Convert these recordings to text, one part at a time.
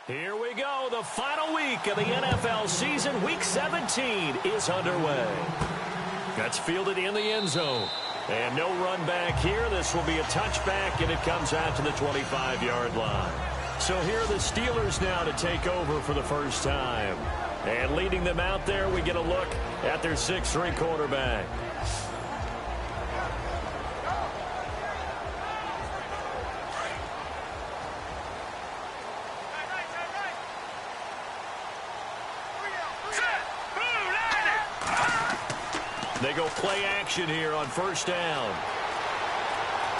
Here we go. The final week of the NFL season. Week 17 is underway. That's fielded in the end zone. And no run back here. This will be a touchback, and it comes out to the 25-yard line. So here are the Steelers now to take over for the first time. And leading them out there, we get a look at their 6'3" quarterback. They go play action here on first down.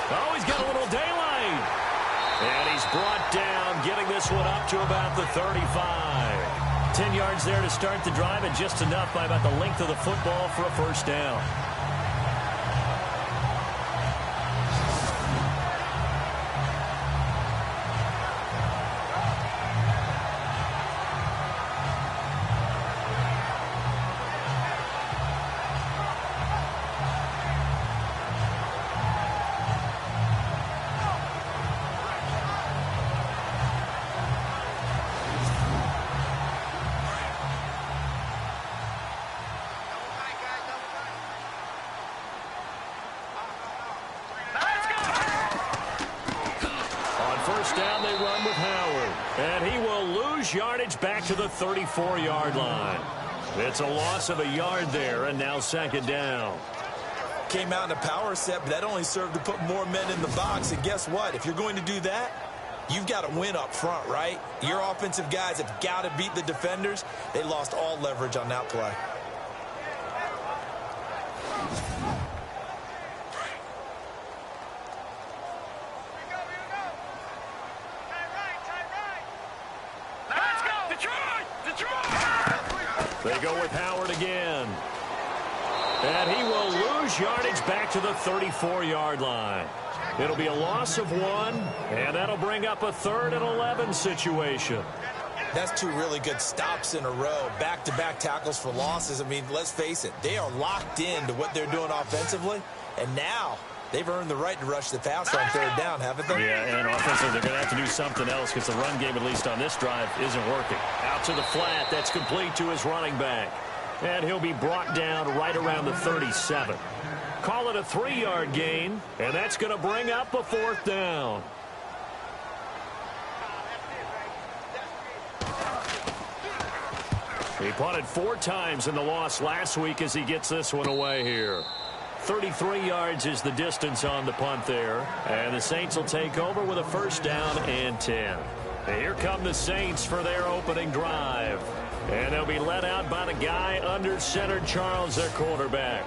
Oh, he's got a little daylight. And he's brought down, getting this one up to about the 35. 10 yards there to start the drive, and just enough by about the length of the football for a first down. Down they run with Howard, and he will lose yardage back to the 34-yard line. It's a loss of a yard there, and now second down. Came out in a power set, but that only served to put more men in the box. And guess what? If you're going to do that, you've got to win up front, right? Your offensive guys have got to beat the defenders. They lost all leverage on that play. They go with Howard again. And he will lose yardage back to the 34-yard line. It'll be a loss of 1, and that'll bring up a 3rd and 11 situation. That's 2 really good stops in a row. Back-to-back tackles for losses. I mean, let's face it, they are locked into what they're doing offensively, and now they've earned the right to rush the passer on 3rd down, haven't they? Yeah, and offensively, they're going to have to do something else because the run game, at least on this drive, isn't working. Out to the flat. That's complete to his running back. And he'll be brought down right around the 37. Call it a 3-yard gain, and that's going to bring up a 4th down. He punted 4 times in the loss last week as he gets this one away here. 33 yards is the distance on the punt there. And the Saints will take over with a first down and 10. And here come the Saints for their opening drive. And they'll be led out by the guy under center, Charles, their quarterback.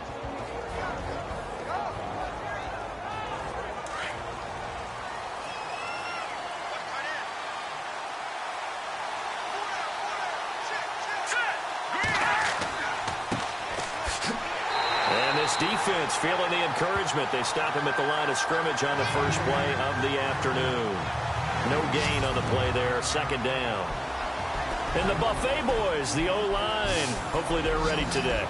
Defense feeling the encouragement. They stop him at the line of scrimmage on the first play of the afternoon. No gain on the play there. Second down. And the Buffet boys, the O-line, hopefully they're ready today.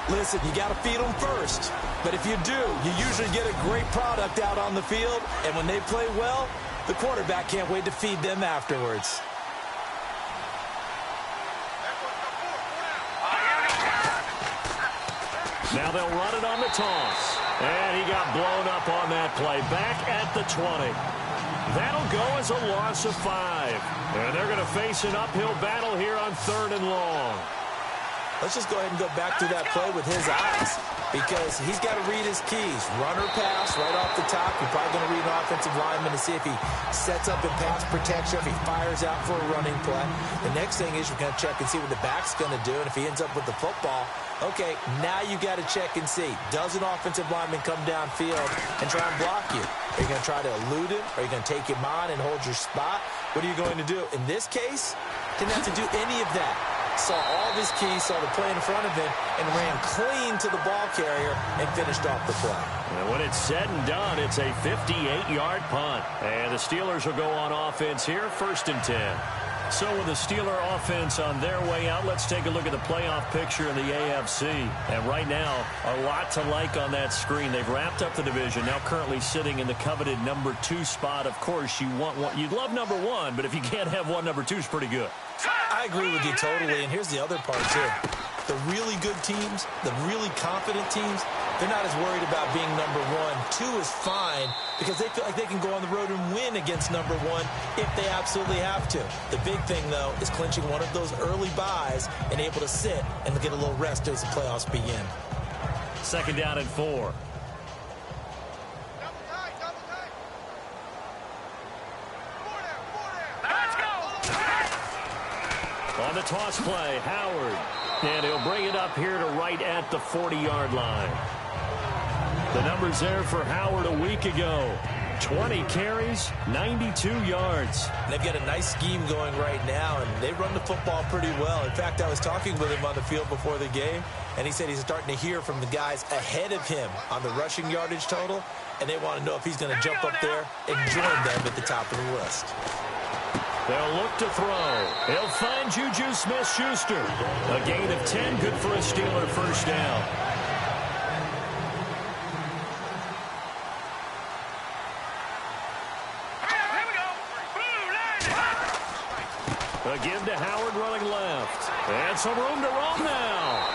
Listen, you got to feed them first. But if you do, you usually get a great product out on the field. And when they play well, the quarterback can't wait to feed them afterwards. Now they'll run it on the toss. And he got blown up on that play. Back at the 20. That'll go as a loss of 5. And they're going to face an uphill battle here on 3rd and long. Let's just go ahead and go back to that play with his eyes, because he's got to read his keys. Run or pass right off the top. You're probably going to read an offensive lineman to see if he sets up in pass protection, if he fires out for a running play. The next thing is you're going to check and see what the back's going to do, and if he ends up with the football, okay, now you got to check and see. Does an offensive lineman come downfield and try and block you? Are you going to try to elude him? Are you going to take him on and hold your spot? What are you going to do? In this case, didn't have to do any of that. Saw all of his keys, saw the play in front of him, and ran clean to the ball carrier and finished off the play. And when it's said and done, it's a 58-yard punt. And the Steelers will go on offense here, 1st and 10. So with the Steeler offense on their way out, let's take a look at the playoff picture in the AFC. And right now, a lot to like on that screen. They've wrapped up the division, now currently sitting in the coveted number 2 spot. Of course, you want one. You'd love number 1, but if you can't have one, number 2 is pretty good. I agree with you totally, and here's the other part, too. The really good teams, the really confident teams, they're not as worried about being number 1. 2 is fine because they feel like they can go on the road and win against number 1 if they absolutely have to. The big thing, though, is clinching one of those early byes and able to sit and get a little rest as the playoffs begin. 2nd down and 4. On the toss play, Howard. And he'll bring it up here to right at the 40-yard line. The numbers there for Howard a week ago. 20 carries, 92 yards. And they've got a nice scheme going right now, and they run the football pretty well. In fact, I was talking with him on the field before the game, and he said he's starting to hear from the guys ahead of him on the rushing yardage total, and they want to know if he's going to jump up there and join them at the top of the list. They'll look to throw. He'll find Juju Smith-Schuster. A gain of 10, good for a Steeler first down. A give to Howard running left. And some room to roam now.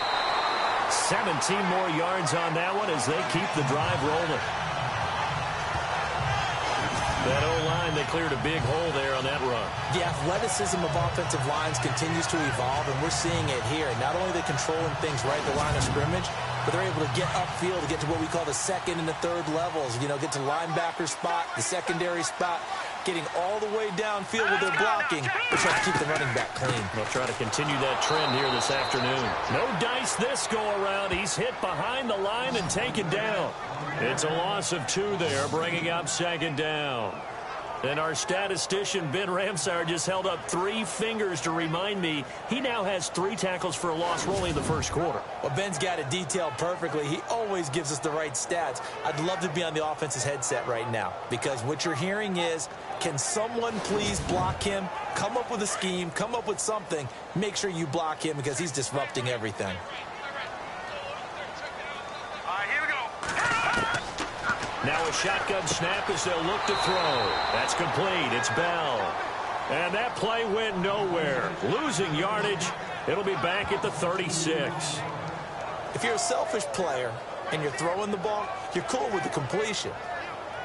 17 more yards on that one as they keep the drive rolling. That O-line, they cleared a big hole there on that run. The athleticism of offensive lines continues to evolve, and we're seeing it here. Not only are they controlling things right at the line of scrimmage, but they're able to get upfield to get to what we call the 2nd and the 3rd levels. You know, get to linebacker spot, the secondary spot, getting all the way downfield with their blocking, but try to keep the running back clean. They'll try to continue that trend here this afternoon. No dice this go-around. He's hit behind the line and taken down. It's a loss of 2 there, bringing up 2nd down. And our statistician, Ben Ramsauer, just held up 3 fingers to remind me he now has 3 tackles for a loss only in the first quarter. Well, Ben's got it detailed perfectly. He always gives us the right stats. I'd love to be on the offense's headset right now because what you're hearing is, can someone please block him? Come up with a scheme, come up with something. Make sure you block him because he's disrupting everything. Now a shotgun snap as they'll look to throw. That's complete. It's Bell. And that play went nowhere. Losing yardage. It'll be back at the 36. If you're a selfish player and you're throwing the ball, you're cool with the completion.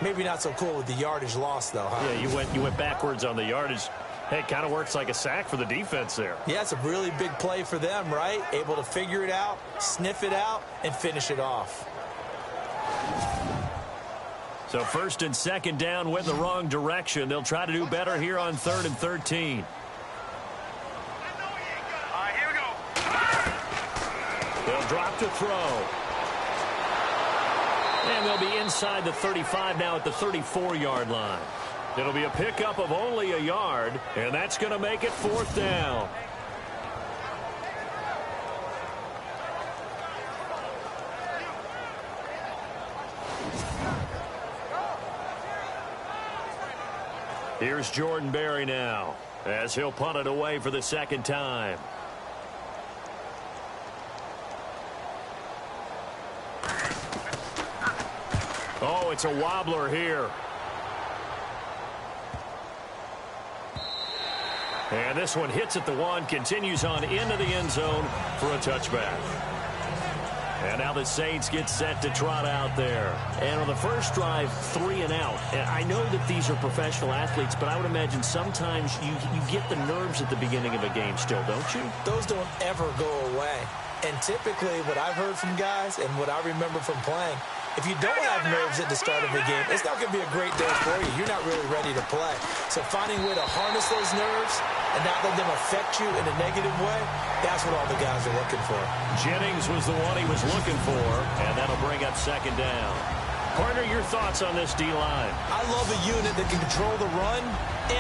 Maybe not so cool with the yardage loss, though, huh? Yeah, you went backwards on the yardage. Hey, it kind of works like a sack for the defense there. Yeah, it's a really big play for them, right? Able to figure it out, sniff it out, and finish it off. So 1st and 2nd down went in the wrong direction. They'll try to do better here on 3rd and 13. Here we go. They'll drop to throw. And they'll be inside the 35 now at the 34-yard line. It'll be a pickup of only a yard, and that's going to make it 4th down. Here's Jordan Berry now as he'll punt it away for the 2nd time. Oh, it's a wobbler here. And this one hits at the 1, continues on into the end zone for a touchback. And now the Saints get set to trot out there. And on the first drive, 3 and out. And I know that these are professional athletes, but I would imagine sometimes you get the nerves at the beginning of a game still, don't you? Those don't ever go away. And typically what I've heard from guys and what I remember from playing, if you don't have nerves at the start of a game, it's not going to be a great day for you. You're not really ready to play. So finding a way to harness those nerves and not let them affect you in a negative way, that's what all the guys are looking for. Jennings was the one he was looking for, and that'll bring up 2nd down. Partner, your thoughts on this D-line? I love a unit that can control the run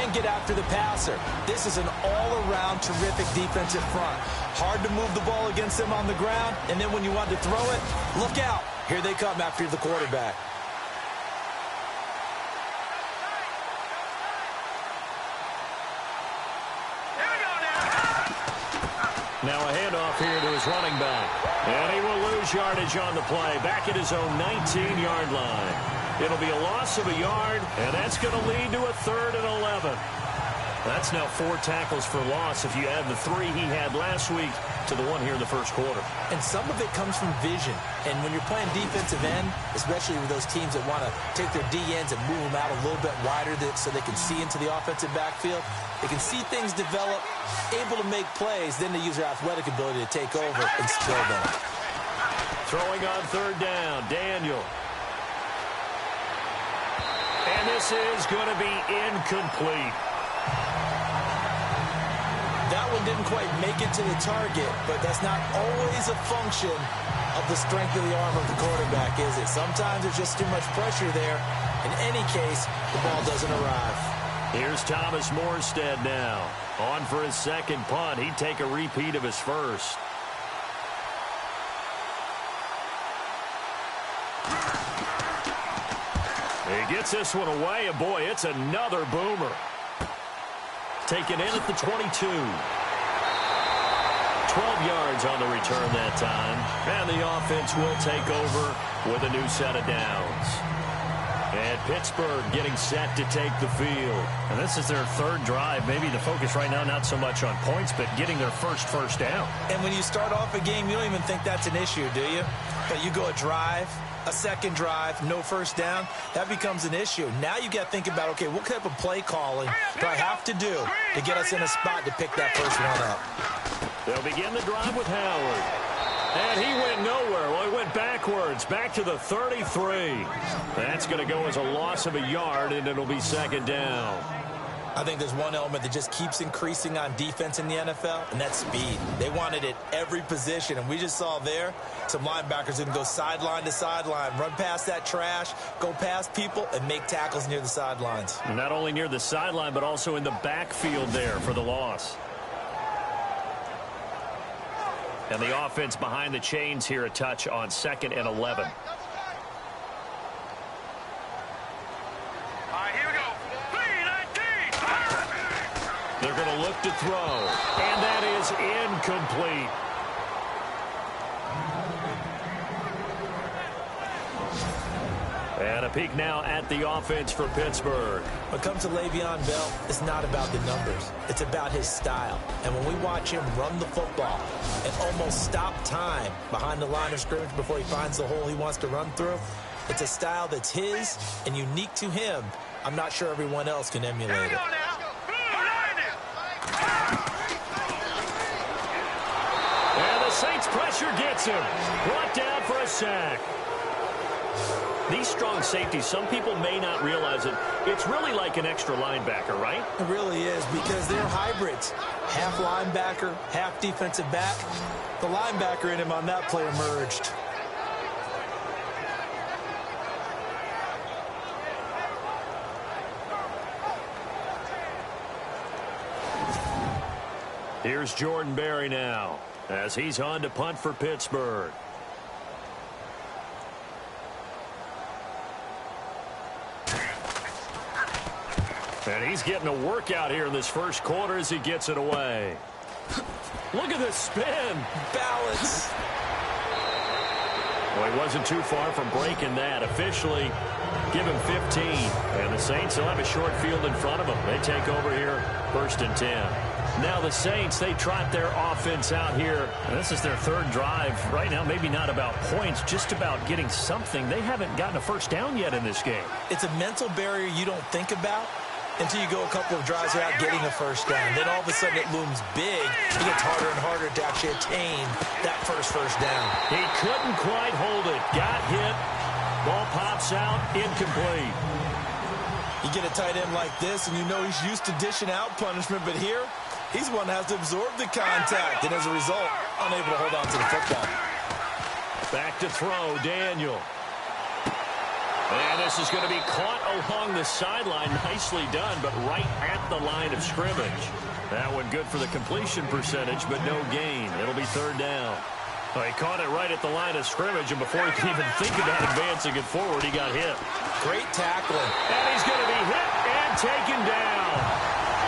and get after the passer. This is an all-around terrific defensive front. Hard to move the ball against them on the ground, and then when you want to throw it, look out. Here they come after the quarterback. running back. And he will lose yardage on the play, back at his own 19-yard line. It'll be a loss of a yard, and that's going to lead to a 3rd and 11. That's now 4 tackles for loss if you add the 3 he had last week to the 1 here in the first quarter. And some of it comes from vision. And when you're playing defensive end, especially with those teams that want to take their D-ends and move them out a little bit wider so they can see into the offensive backfield, they can see things develop, able to make plays, then they use their athletic ability to take over and spill them. Throwing on 3rd down, Daniel. And this is going to be incomplete. That one didn't quite make it to the target, but that's not always a function of the strength of the arm of the quarterback, is it? Sometimes there's just too much pressure there. In any case, the ball doesn't arrive. Here's Thomas Morstead now. On for his 2nd punt. He'd take a repeat of his first. He gets this one away, and boy, it's another boomer. Taken in at the 22. 12 yards on the return that time. And the offense will take over with a new set of downs. And Pittsburgh getting set to take the field. And this is their 3rd drive. Maybe the focus right now not so much on points, but getting their first down. And when you start off a game, you don't even think that's an issue, do you? But you go a drive, a 2nd drive, no first down, that becomes an issue. Now you got to think about, okay, what type of play calling do I have to do to get us in a spot to pick that first one up? They'll begin the drive with Howard. And he went nowhere. Well, he went backwards, back to the 33. That's going to go as a loss of a yard, and it'll be 2nd down. I think there's one element that just keeps increasing on defense in the NFL, and that's speed. They want it at every position, and we just saw there some linebackers that can go sideline to sideline, run past that trash, go past people, and make tackles near the sidelines. And not only near the sideline, but also in the backfield there for the loss. And the offense behind the chains here, a touch on 2nd and 11. Here we go. 3-19. They're going to look to throw, and that is incomplete. And a peek now at the offense for Pittsburgh. When it comes to Le'Veon Bell, it's not about the numbers. It's about his style. And when we watch him run the football and almost stop time behind the line of scrimmage before he finds the hole he wants to run through, it's a style that's his and unique to him. I'm not sure everyone else can emulate it. And the Saints pressure gets him. Brought down for a sack. These strong safeties, some people may not realize it. It's really like an extra linebacker, right? It really is, because they're hybrids. Half linebacker, half defensive back. The linebacker in him on that play emerged. Here's Jordan Berry now as he's on to punt for Pittsburgh. And he's getting a workout here in this first quarter as he gets it away. Look at this spin. Balance. Well, he wasn't too far from breaking that. Officially, give him 15. And the Saints will have a short field in front of them. They take over here, 1st and 10. Now the Saints, they trot their offense out here. And this is their 3rd drive. Right now, maybe not about points, just about getting something. They haven't gotten a first down yet in this game. It's a mental barrier you don't think about until you go a couple of drives without getting a first down. Then all of a sudden it looms big. It gets harder and harder to actually attain that first down. He couldn't quite hold it. Got hit. Ball pops out. Incomplete. You get a tight end like this, and you know he's used to dishing out punishment, but here, he's one that has to absorb the contact, and as a result, unable to hold on to the football. Back to throw, Daniel. And this is going to be caught along the sideline. Nicely done, but right at the line of scrimmage. That one good for the completion percentage, but no gain. It'll be 3rd down. Well, he caught it right at the line of scrimmage, and before he could even think about advancing it forward, he got hit. Great tackling. And he's going to be hit and taken down.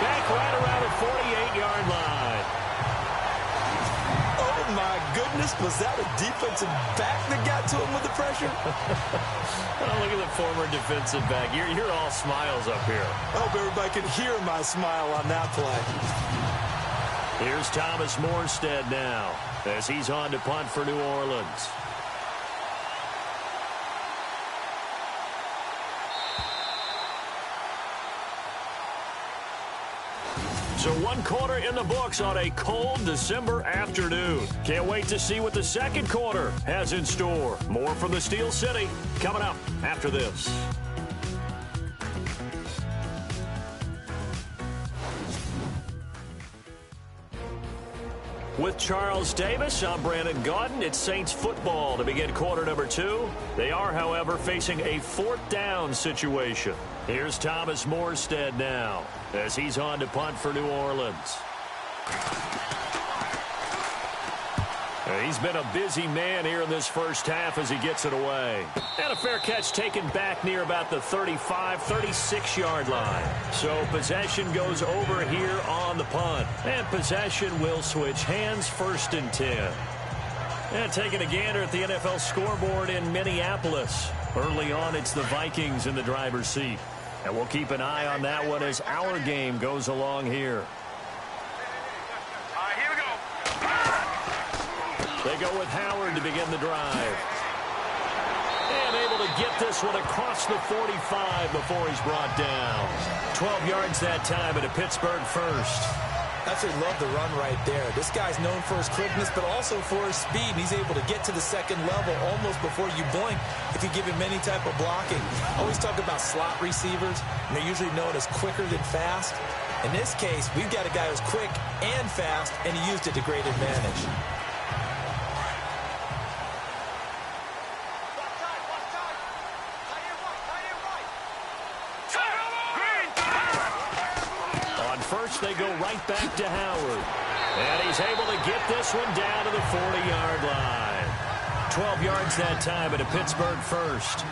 Back right around the 48-yard line. Oh, Oh, my goodness. Was that a defensive back that got to him with the pressure? Oh, look at the former defensive back. You're all smiles up here. I hope everybody can hear my smile on that play. Here's Thomas Morstead now as he's on to punt for New Orleans. So 1 quarter in the books on a cold December afternoon. Can't wait to see what the second quarter has in store. More from the Steel City coming up after this. With Charles Davis, I'm Brandon Gaudin. It's Saints football to begin quarter number 2. They are, however, facing a 4th down situation. Here's Thomas Morstead now as he's on to punt for New Orleans. He's been a busy man here in this first half as he gets it away. And a fair catch taken back near about the 35, 36-yard line. So possession goes over here on the punt. And possession will switch hands, 1st and 10. And taking a gander at the NFL scoreboard in Minneapolis. Early on, it's the Vikings in the driver's seat. And we'll keep an eye on that one as our game goes along here. Here we go. They go with Howard to begin the drive. And able to get this one across the 45 before he's brought down. 12 yards that time at a Pittsburgh first. Absolutely love the run right there. This guy's known for his quickness, but also for his speed. And he's able to get to the second level almost before you blink if you give him any type of blocking. I always talk about slot receivers, and they're usually known as quicker than fast. In this case, we've got a guy who's quick and fast, and he used it to great advantage. They go right back to Howard. And he's able to get this one down to the 40-yard line. 12 yards that time at a Pittsburgh first.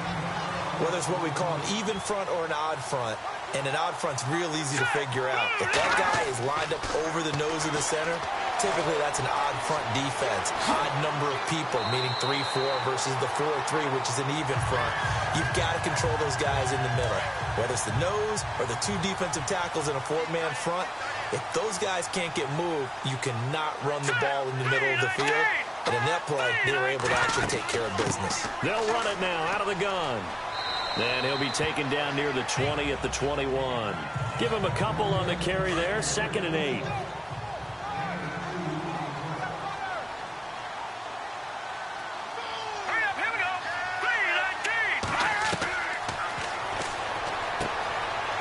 Well, there's what we call an even front or an odd front. And an odd front's real easy to figure out. If that guy is lined up over the nose of the center, typically that's an odd front defense. Odd number of people, meaning 3-4 versus the 4-3, which is an even front. You've got to control those guys in the middle. Whether it's the nose or the 2 defensive tackles in a 4-man front, if those guys can't get moved, you cannot run the ball in the middle of the field. And in that play, they were able to actually take care of business. They'll run it now out of the gun. And he'll be taken down near the 20 at the 21. Give him a couple on the carry there. 2nd and 8.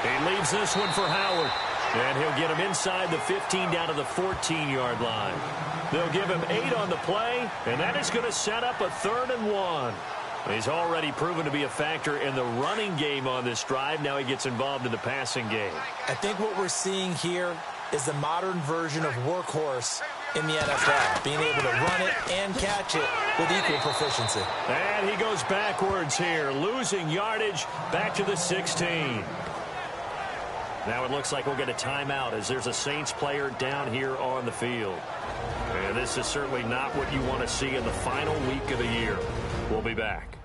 He leaves this one for Howard. And he'll get him inside the 15 down to the 14-yard line. They'll give him 8 on the play, and that is going to set up a 3rd and 1. He's already proven to be a factor in the running game on this drive. Now he gets involved in the passing game. I think what we're seeing here is the modern version of workhorse in the NFL, being able to run it and catch it with equal proficiency. And he goes backwards here, losing yardage back to the 16. Now it looks like we'll get a timeout as there's a Saints player down here on the field. And this is certainly not what you want to see in the final week of the year. We'll be back.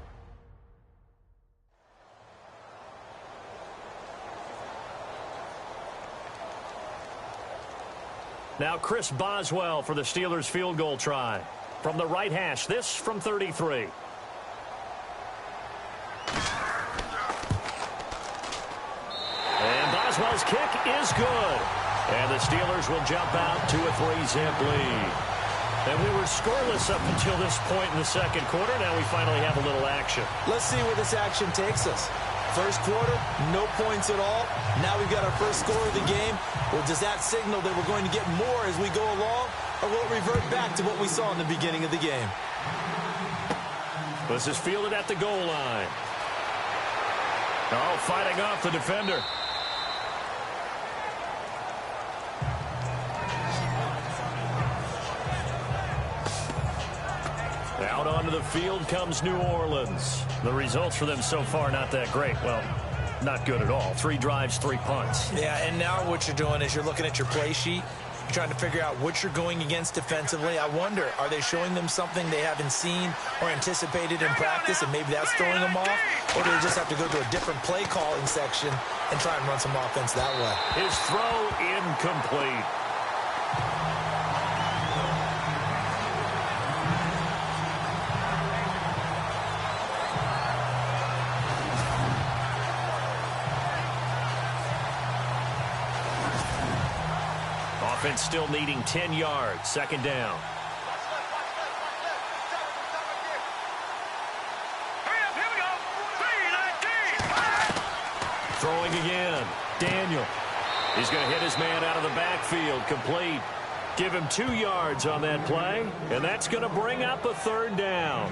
Now Chris Boswell for the Steelers field goal try. From the right hash, this from 33. And Boswell's kick is good. And the Steelers will jump out to a 3-zip lead. And we were scoreless up until this point in the second quarter. Now we finally have a little action. Let's see where this action takes us. First quarter, no points at all. Now we've got our first score of the game. Well, does that signal that we're going to get more as we go along? Or will it revert back to what we saw in the beginning of the game? This is fielded at the goal line. Oh, fighting off the defender. Out onto the field comes New Orleans. The results for them so far not that great. Well, not good at all. 3 drives, 3 punts. Yeah, and now what you're doing is you're looking at your play sheet, You're trying to figure out what you're going against defensively. I wonder, are they showing them something they haven't seen or anticipated in practice, and maybe that's throwing them off? Or do they just have to go to a different play calling section and try and run some offense that way? His throw incomplete. Offense still needing 10 yards. Second down. Here we go. 3-19. Throwing again. Daniel. He's going to hit his man out of the backfield. Complete. Give him 2 yards on that play, and that's going to bring up a third down.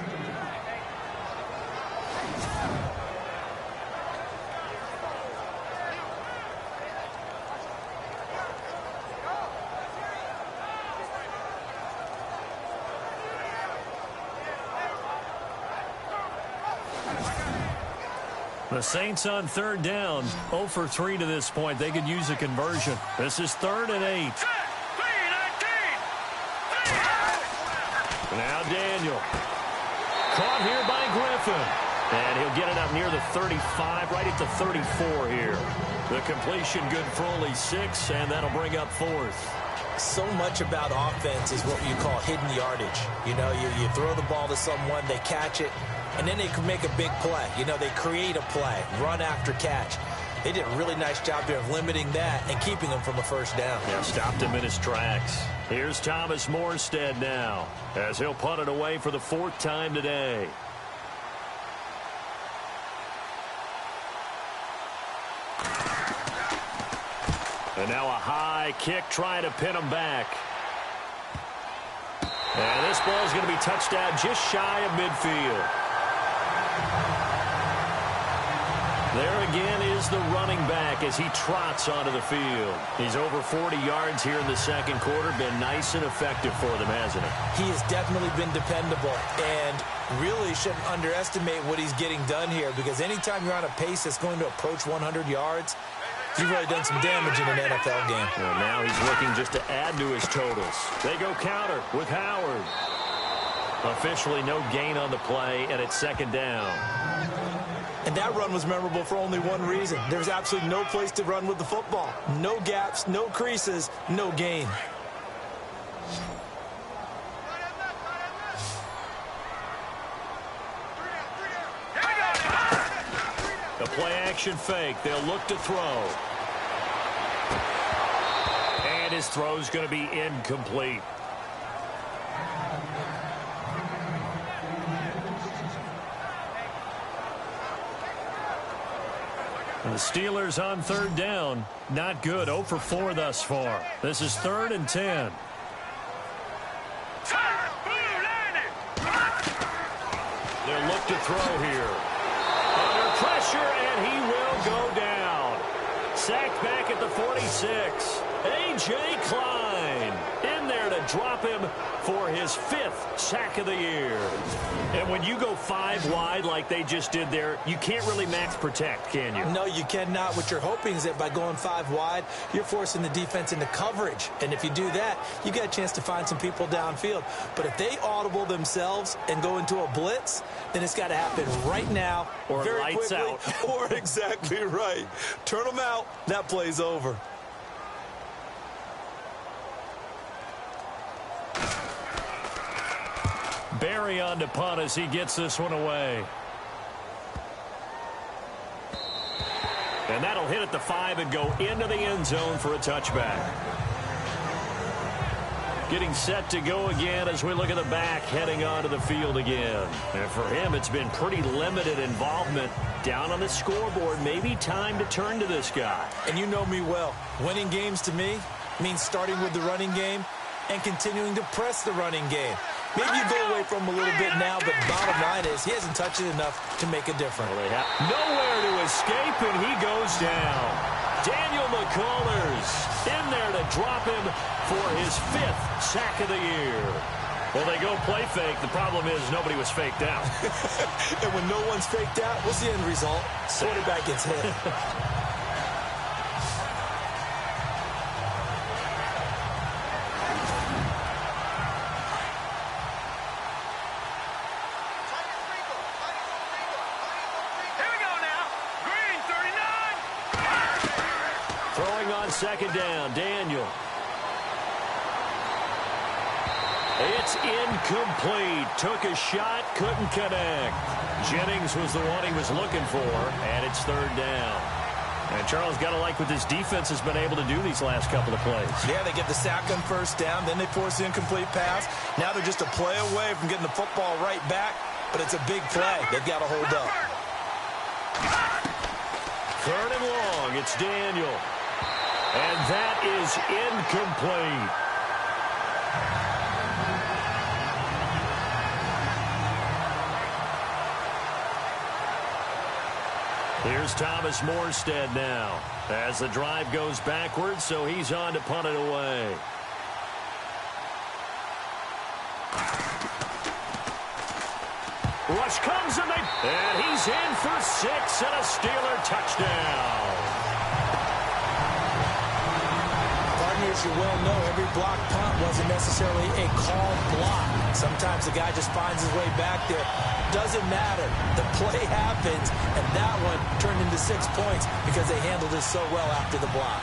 The Saints on third down, 0 for 3 to this point. They could use a conversion. This is 3rd and 8. 3-19. Now Daniel. Caught here by Griffin. And he'll get it up near the 35, right at the 34 here. The completion good for only 6, and that'll bring up 4th. So much about offense is what you call hidden yardage. You know, you throw the ball to someone, they catch it, and then they can make a big play. You know, they create a play, run after catch. They did a really nice job here of limiting that and keeping him from a first down. Yeah, stopped him in his tracks. Here's Thomas Morstead now, as he'll punt it away for the 4th time today. And now a high kick trying to pin him back. And this ball is going to be touched out just shy of midfield. There again is the running back as he trots onto the field. He's over 40 yards here in the second quarter. Been nice and effective for them, hasn't he? He has definitely been dependable, and really shouldn't underestimate what he's getting done here, because anytime you're on a pace that's going to approach 100 yards, you've really done some damage in an NFL game. Well, now he's looking just to add to his totals. They go counter with Howard. Officially no gain on the play, and it's second down. And that run was memorable for only one reason. There's absolutely no place to run with the football. No gaps, no creases, no gain. The play-action fake. They'll look to throw. And his throw's going to be incomplete. The Steelers on third down. Not good. 0 for 4 thus far. This is 3rd and 10. They'll look to throw here. Under pressure, and he will go down. Sacked back at the 46. A.J. Klein in there to drop him for his 5th sack of the year. And when you go 5 wide like they just did there, you can't really max protect, can you? No, you cannot. What you're hoping is that by going 5 wide, you're forcing the defense into coverage. And if you do that, you get a chance to find some people downfield. But if they audible themselves and go into a blitz, then it's got to happen right now, or very lights quickly, out. Or exactly right. Turn them out. That play's over. Barry on to punt as he gets this one away. And that'll hit at the 5 and go into the end zone for a touchback. Getting set to go again as we look at the back heading onto the field again. And for him, it's been pretty limited involvement down on the scoreboard. Maybe time to turn to this guy. And you know me well. Winning games to me means starting with the running game and continuing to press the running game. Maybe you go away from him a little bit now, but the bottom line is he hasn't touched it enough to make a difference. Well, they have nowhere to escape, and he goes down. Daniel McCullers in there to drop him for his 5th sack of the year. Well, they go play fake. The problem is nobody was faked out. And when no one's faked out, what's the end result? Quarterback gets hit. second down, Daniel. It's incomplete. Took a shot, couldn't connect. Jennings was the one he was looking for, and it's third down. And Charles, got to like what this defense has been able to do these last couple of plays. Yeah, they get the sack on first down, then they force the incomplete pass. Now they're just a play away from getting the football right back, but it's a big play. They've got to hold up. Third and long, it's Daniel. And that is incomplete. Here's Thomas Morstead now as the drive goes backwards, so he's on to punt it away. Rush comes and he's in for 6 and a Steeler touchdown. As you well know, every block punt wasn't necessarily a called block. Sometimes the guy just finds his way back there. Doesn't matter. The play happens, and that one turned into 6 points because they handled it so well after the block.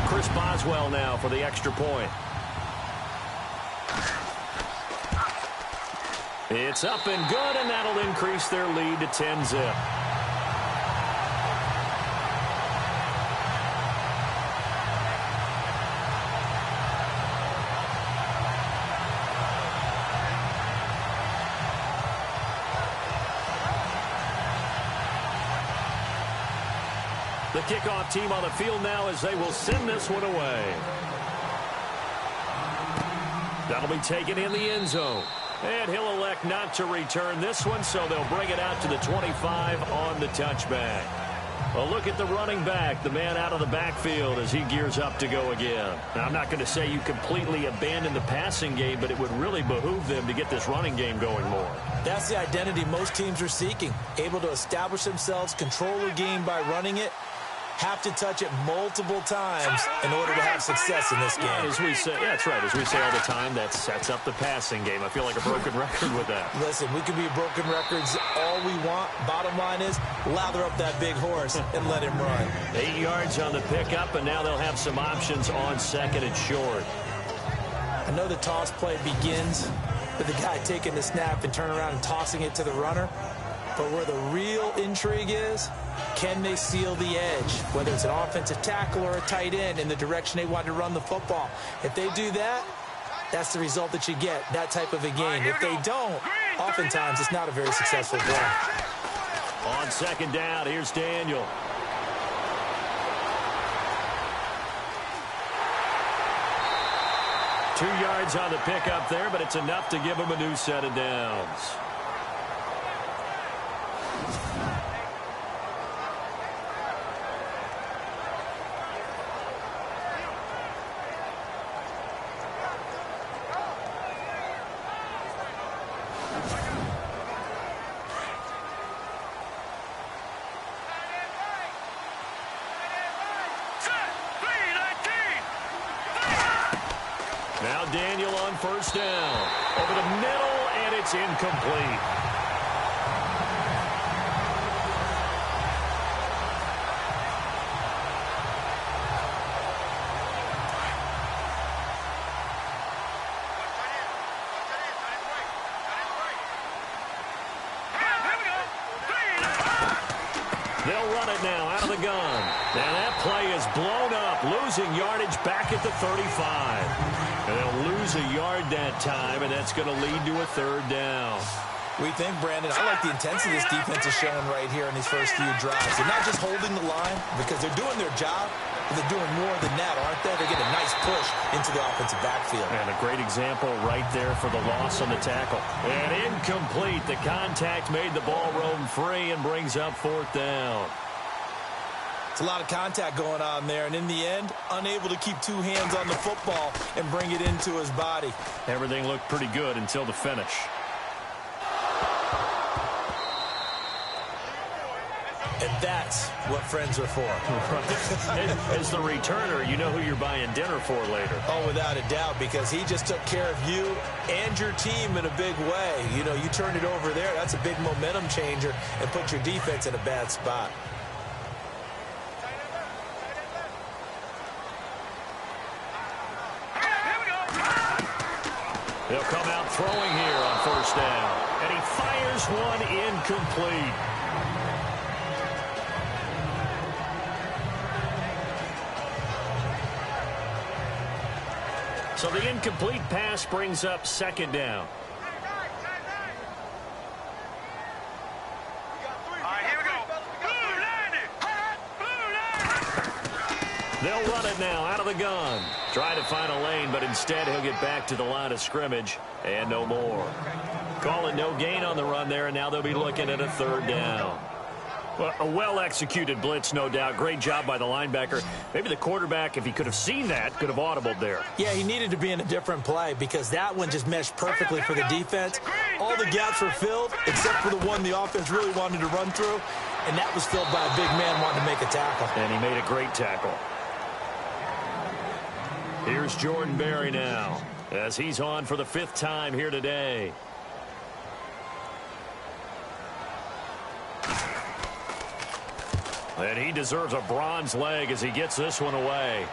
Chris Boswell now for the extra point. It's up and good, and that'll increase their lead to 10-zip. The kickoff team on the field now as they will send this one away. That'll be taken in the end zone. And he'll elect not to return this one, so they'll bring it out to the 25 on the touchback. A look at the running back, the man out of the backfield as he gears up to go again. Now, I'm not going to say you completely abandon the passing game, but it would really behoove them to get this running game going more. That's the identity most teams are seeking, able to establish themselves, control the game by running it, have to touch it multiple times in order to have success in this game. As we say, yeah, that's right. As we say all the time, that sets up the passing game. I feel like a broken record with that. Listen, we can be broken records all we want. Bottom line is, lather up that big horse and let him run. 8 yards on the pickup, and now they'll have some options on second and short. I know the toss play begins with the guy taking the snap and turning around and tossing it to the runner. But where the real intrigue is, can they seal the edge, whether it's an offensive tackle or a tight end in the direction they want to run the football? If they do that, that's the result that you get, that type of a game. If they don't, oftentimes it's not a very successful play. On second down, here's Daniel. Two yards on the pickup there, but it's enough to give him a new set of downs. Now Daniel on first down. Over the middle, and it's incomplete. They'll run it now out of the gun. And that play is blown up, losing yardage back at the 35. And they'll lose a yard that time, and that's going to lead to a third down. We think, Brandon, I like the intensity this defense is showing right here in these first few drives. They're not just holding the line because they're doing their job, but they're doing more than that, aren't they? They get a nice push into the offensive backfield. And a great example right there for the loss on the tackle. And incomplete. The contact made the ball roam free and brings up fourth down. It's a lot of contact going on there, and in the end, unable to keep two hands on the football and bring it into his body. Everything looked pretty good until the finish. And that's what friends are for. As the returner, you know who you're buying dinner for later. Oh, without a doubt, because he just took care of you and your team in a big way. You know, you turned it over there. That's a big momentum changer and put your defense in a bad spot. He'll come out throwing here on first down. And he fires one incomplete. So the incomplete pass brings up second down. They'll run it now out of the gun. Try to find a lane, but instead he'll get back to the line of scrimmage and no more. Call it no gain on the run there, and now they'll be looking at a third down. Well, a well-executed blitz, no doubt. Great job by the linebacker. Maybe the quarterback, if he could have seen that, could have audibled there. Yeah, he needed to be in a different play because that one just meshed perfectly for the defense. All the gaps were filled except for the one the offense really wanted to run through, and that was filled by a big man wanting to make a tackle. And he made a great tackle. Here's Jordan Berry now as he's on for the 5th time here today. And he deserves a bronze leg as he gets this one away.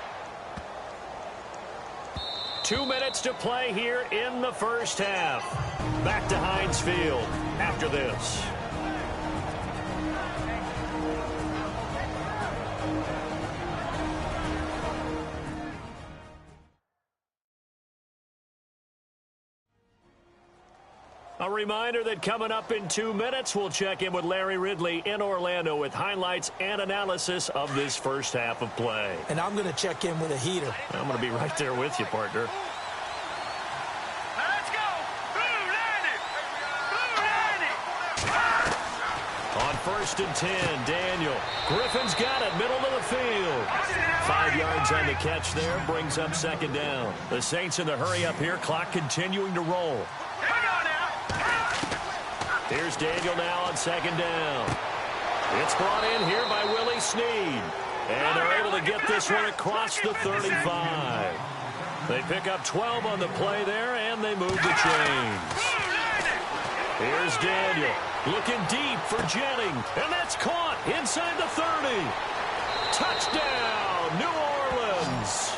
2 minutes to play here in the first half. Back to Heinz Field after this. A reminder that coming up in 2 minutes, we'll check in with Larry Ridley in Orlando with highlights and analysis of this first half of play. And I'm going to check in with a heater. I'm going to be right there with you, partner. Let's go! Blue 90! On 1st and 10, Daniel. Griffin's got it, middle of the field. 5 yards on the catch there, brings up second down. The Saints in the hurry up here, clock continuing to roll. Here's Daniel now on second down. It's brought in here by Willie Snead. And they're able to get this one across the 35. They pick up 12 on the play there, and they move the chains. Here's Daniel looking deep for Jennings. And that's caught inside the 30. Touchdown, New Orleans.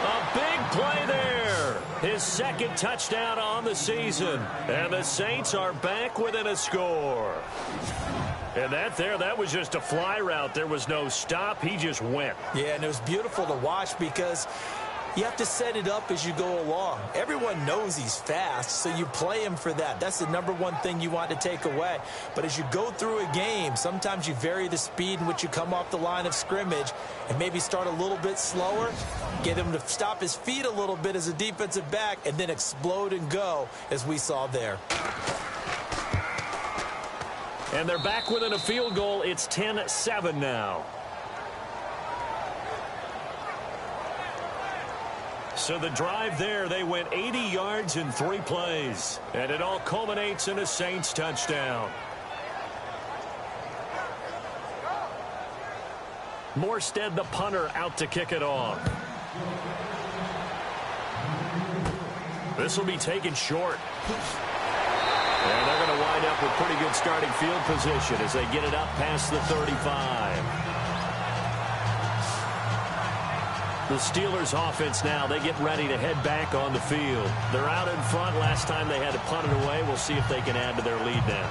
A big play there. His 2nd touchdown on the season. And the Saints are back within a score. And that was just a fly route. There was no stop. He just went. Yeah, and it was beautiful to watch because you have to set it up as you go along. Everyone knows he's fast, so you play him for that. That's the number one thing you want to take away. But as you go through a game, sometimes you vary the speed in which you come off the line of scrimmage and maybe start a little bit slower, get him to stop his feet a little bit as a defensive back, and then explode and go, as we saw there. And they're back within a field goal. It's 10-7 now. So the drive there, they went 80 yards in 3 plays. And it all culminates in a Saints touchdown. Morstead, the punter, out to kick it off. This will be taken short. And they're going to wind up with pretty good starting field position as they get it up past the 35. The Steelers offense now, they get ready to head back on the field. They're out in front. Last time they had to punt it away. We'll see if they can add to their lead now.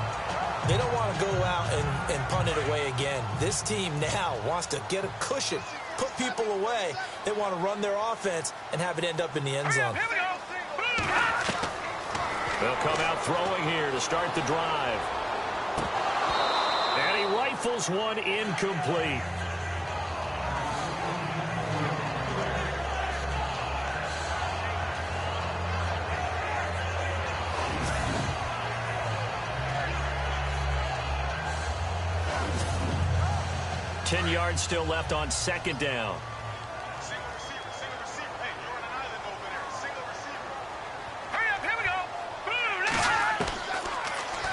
They don't want to go out and punt it away again. This team now wants to get a cushion, put people away. They want to run their offense and have it end up in the end zone. They'll come out throwing here to start the drive. And he rifles one incomplete. Ten yards still left on second down.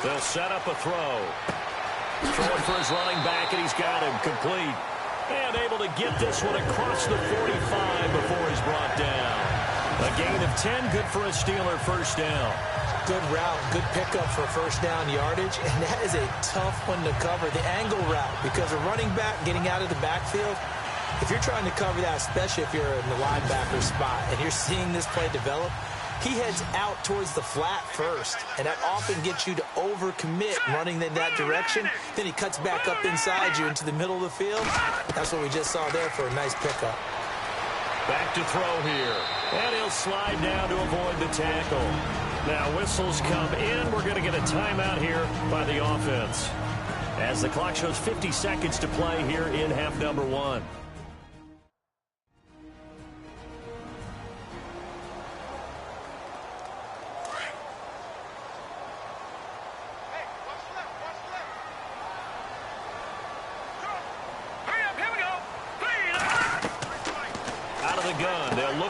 They'll set up a throw. Throwing for his running back, and he's got him complete. And able to get this one across the 45 before he's brought down. A gain of 10, good for a Steeler first down. Good route, good pickup for first down yardage, and that is a tough one to cover, the angle route, because a running back getting out of the backfield, if you're trying to cover that, especially if you're in the linebacker spot, and you're seeing this play develop, he heads out towards the flat first, and that often gets you to overcommit running in that direction. Then he cuts back up inside you into the middle of the field. That's what we just saw there for a nice pickup. Back to throw here, and he'll slide down to avoid the tackle. Now whistles come in. We're going to get a timeout here by the offense, as the clock shows 50 seconds to play here in half number 1.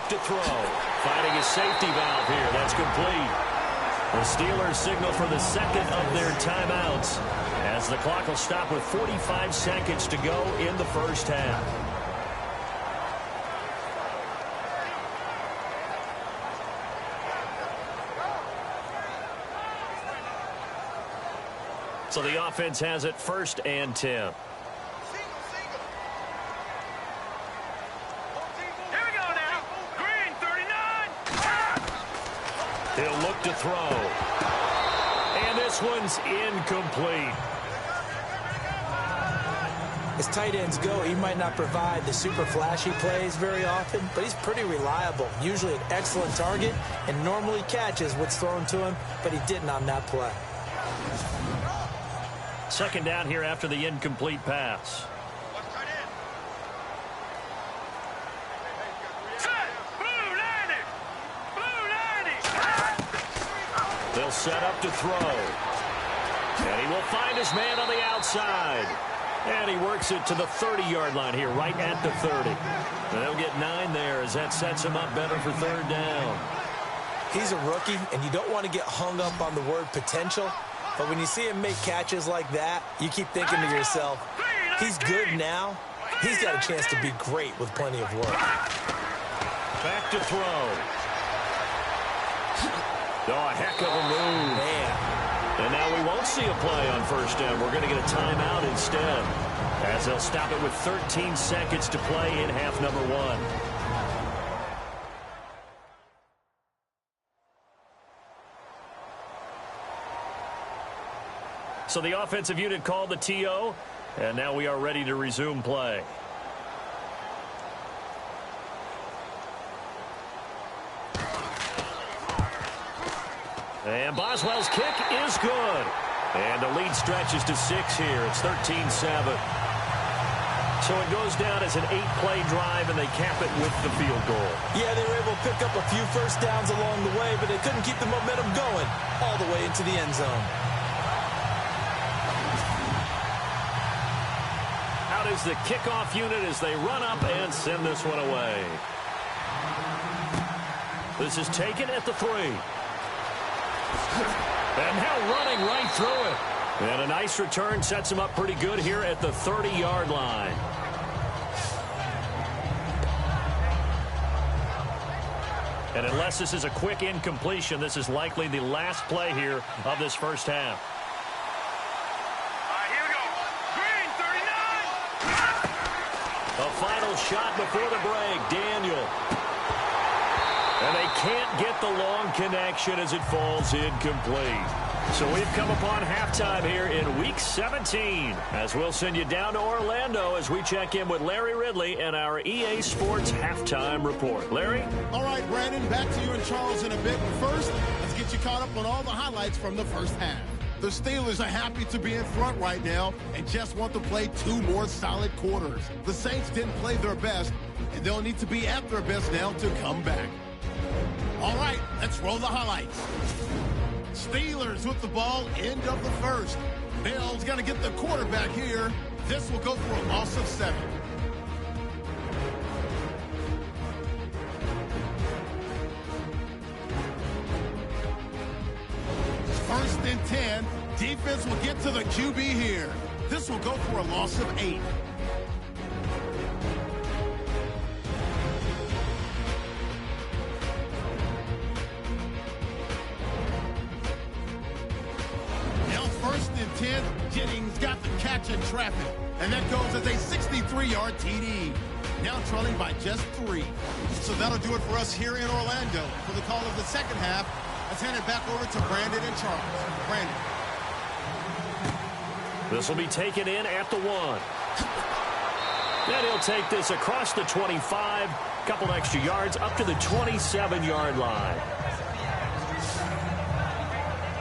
To throw. Finding his safety valve here. That's complete. The Steelers signal for the second of their timeouts, as the clock will stop with 45 seconds to go in the first half. So the offense has it 1st and 10. He'll look to throw. And this one's incomplete. As tight ends go, he might not provide the super flashy plays very often, but he's pretty reliable. Usually an excellent target and normally catches what's thrown to him, but he didn't on that play. Second down here after the incomplete pass. They'll set up to throw. And he will find his man on the outside. And he works it to the 30-yard line here, right at the 30. They'll get 9 there as that sets him up better for third down. He's a rookie, and you don't want to get hung up on the word potential. But when you see him make catches like that, you keep thinking to yourself, he's good now. He's got a chance to be great with plenty of work. Back to throw. Oh, a heck of a move. Man. And now we won't see a play on first down. We're going to get a timeout instead, as they'll stop it with 13 seconds to play in half number 1. So the offensive unit called the TO, and now we are ready to resume play. And Boswell's kick is good. And the lead stretches to 6 here. It's 13-7. So it goes down as an 8-play drive, and they cap it with the field goal. Yeah, they were able to pick up a few first downs along the way, but they couldn't keep the momentum going all the way into the end zone. Out is the kickoff unit as they run up and send this one away. This is taken at the 3. And now running right through it. And a nice return sets him up pretty good here at the 30-yard line. And unless this is a quick incompletion, this is likely the last play here of this first half. All right, here we go. Green, 39. A final shot before the break. Daniel. And they can't get the long connection as it falls incomplete. So we've come upon halftime here in Week 17, as we'll send you down to Orlando as we check in with Larry Ridley and our EA Sports Halftime Report. Larry? All right, Brandon, back to you and Charles in a bit. But first, let's get you caught up on all the highlights from the first half. The Steelers are happy to be in front right now and just want to play 2 more solid quarters. The Saints didn't play their best, and they'll need to be at their best now to come back. All right, let's roll the highlights. Steelers with the ball, end of the first. Bell's going to get the quarterback here. This will go for a loss of 7. First and 10. Defense will get to the QB here. This will go for a loss of 8. Now 1st and 10, Jennings got the catch in traffic, and that goes as a 63-yard TD. Now trailing by just 3. So that'll do it for us here in Orlando. For the call of the second half, let's hand it back over to Brandon and Charles. Brandon. This will be taken in at the 1. Then he'll take this across the 25, couple extra yards up to the 27-yard line.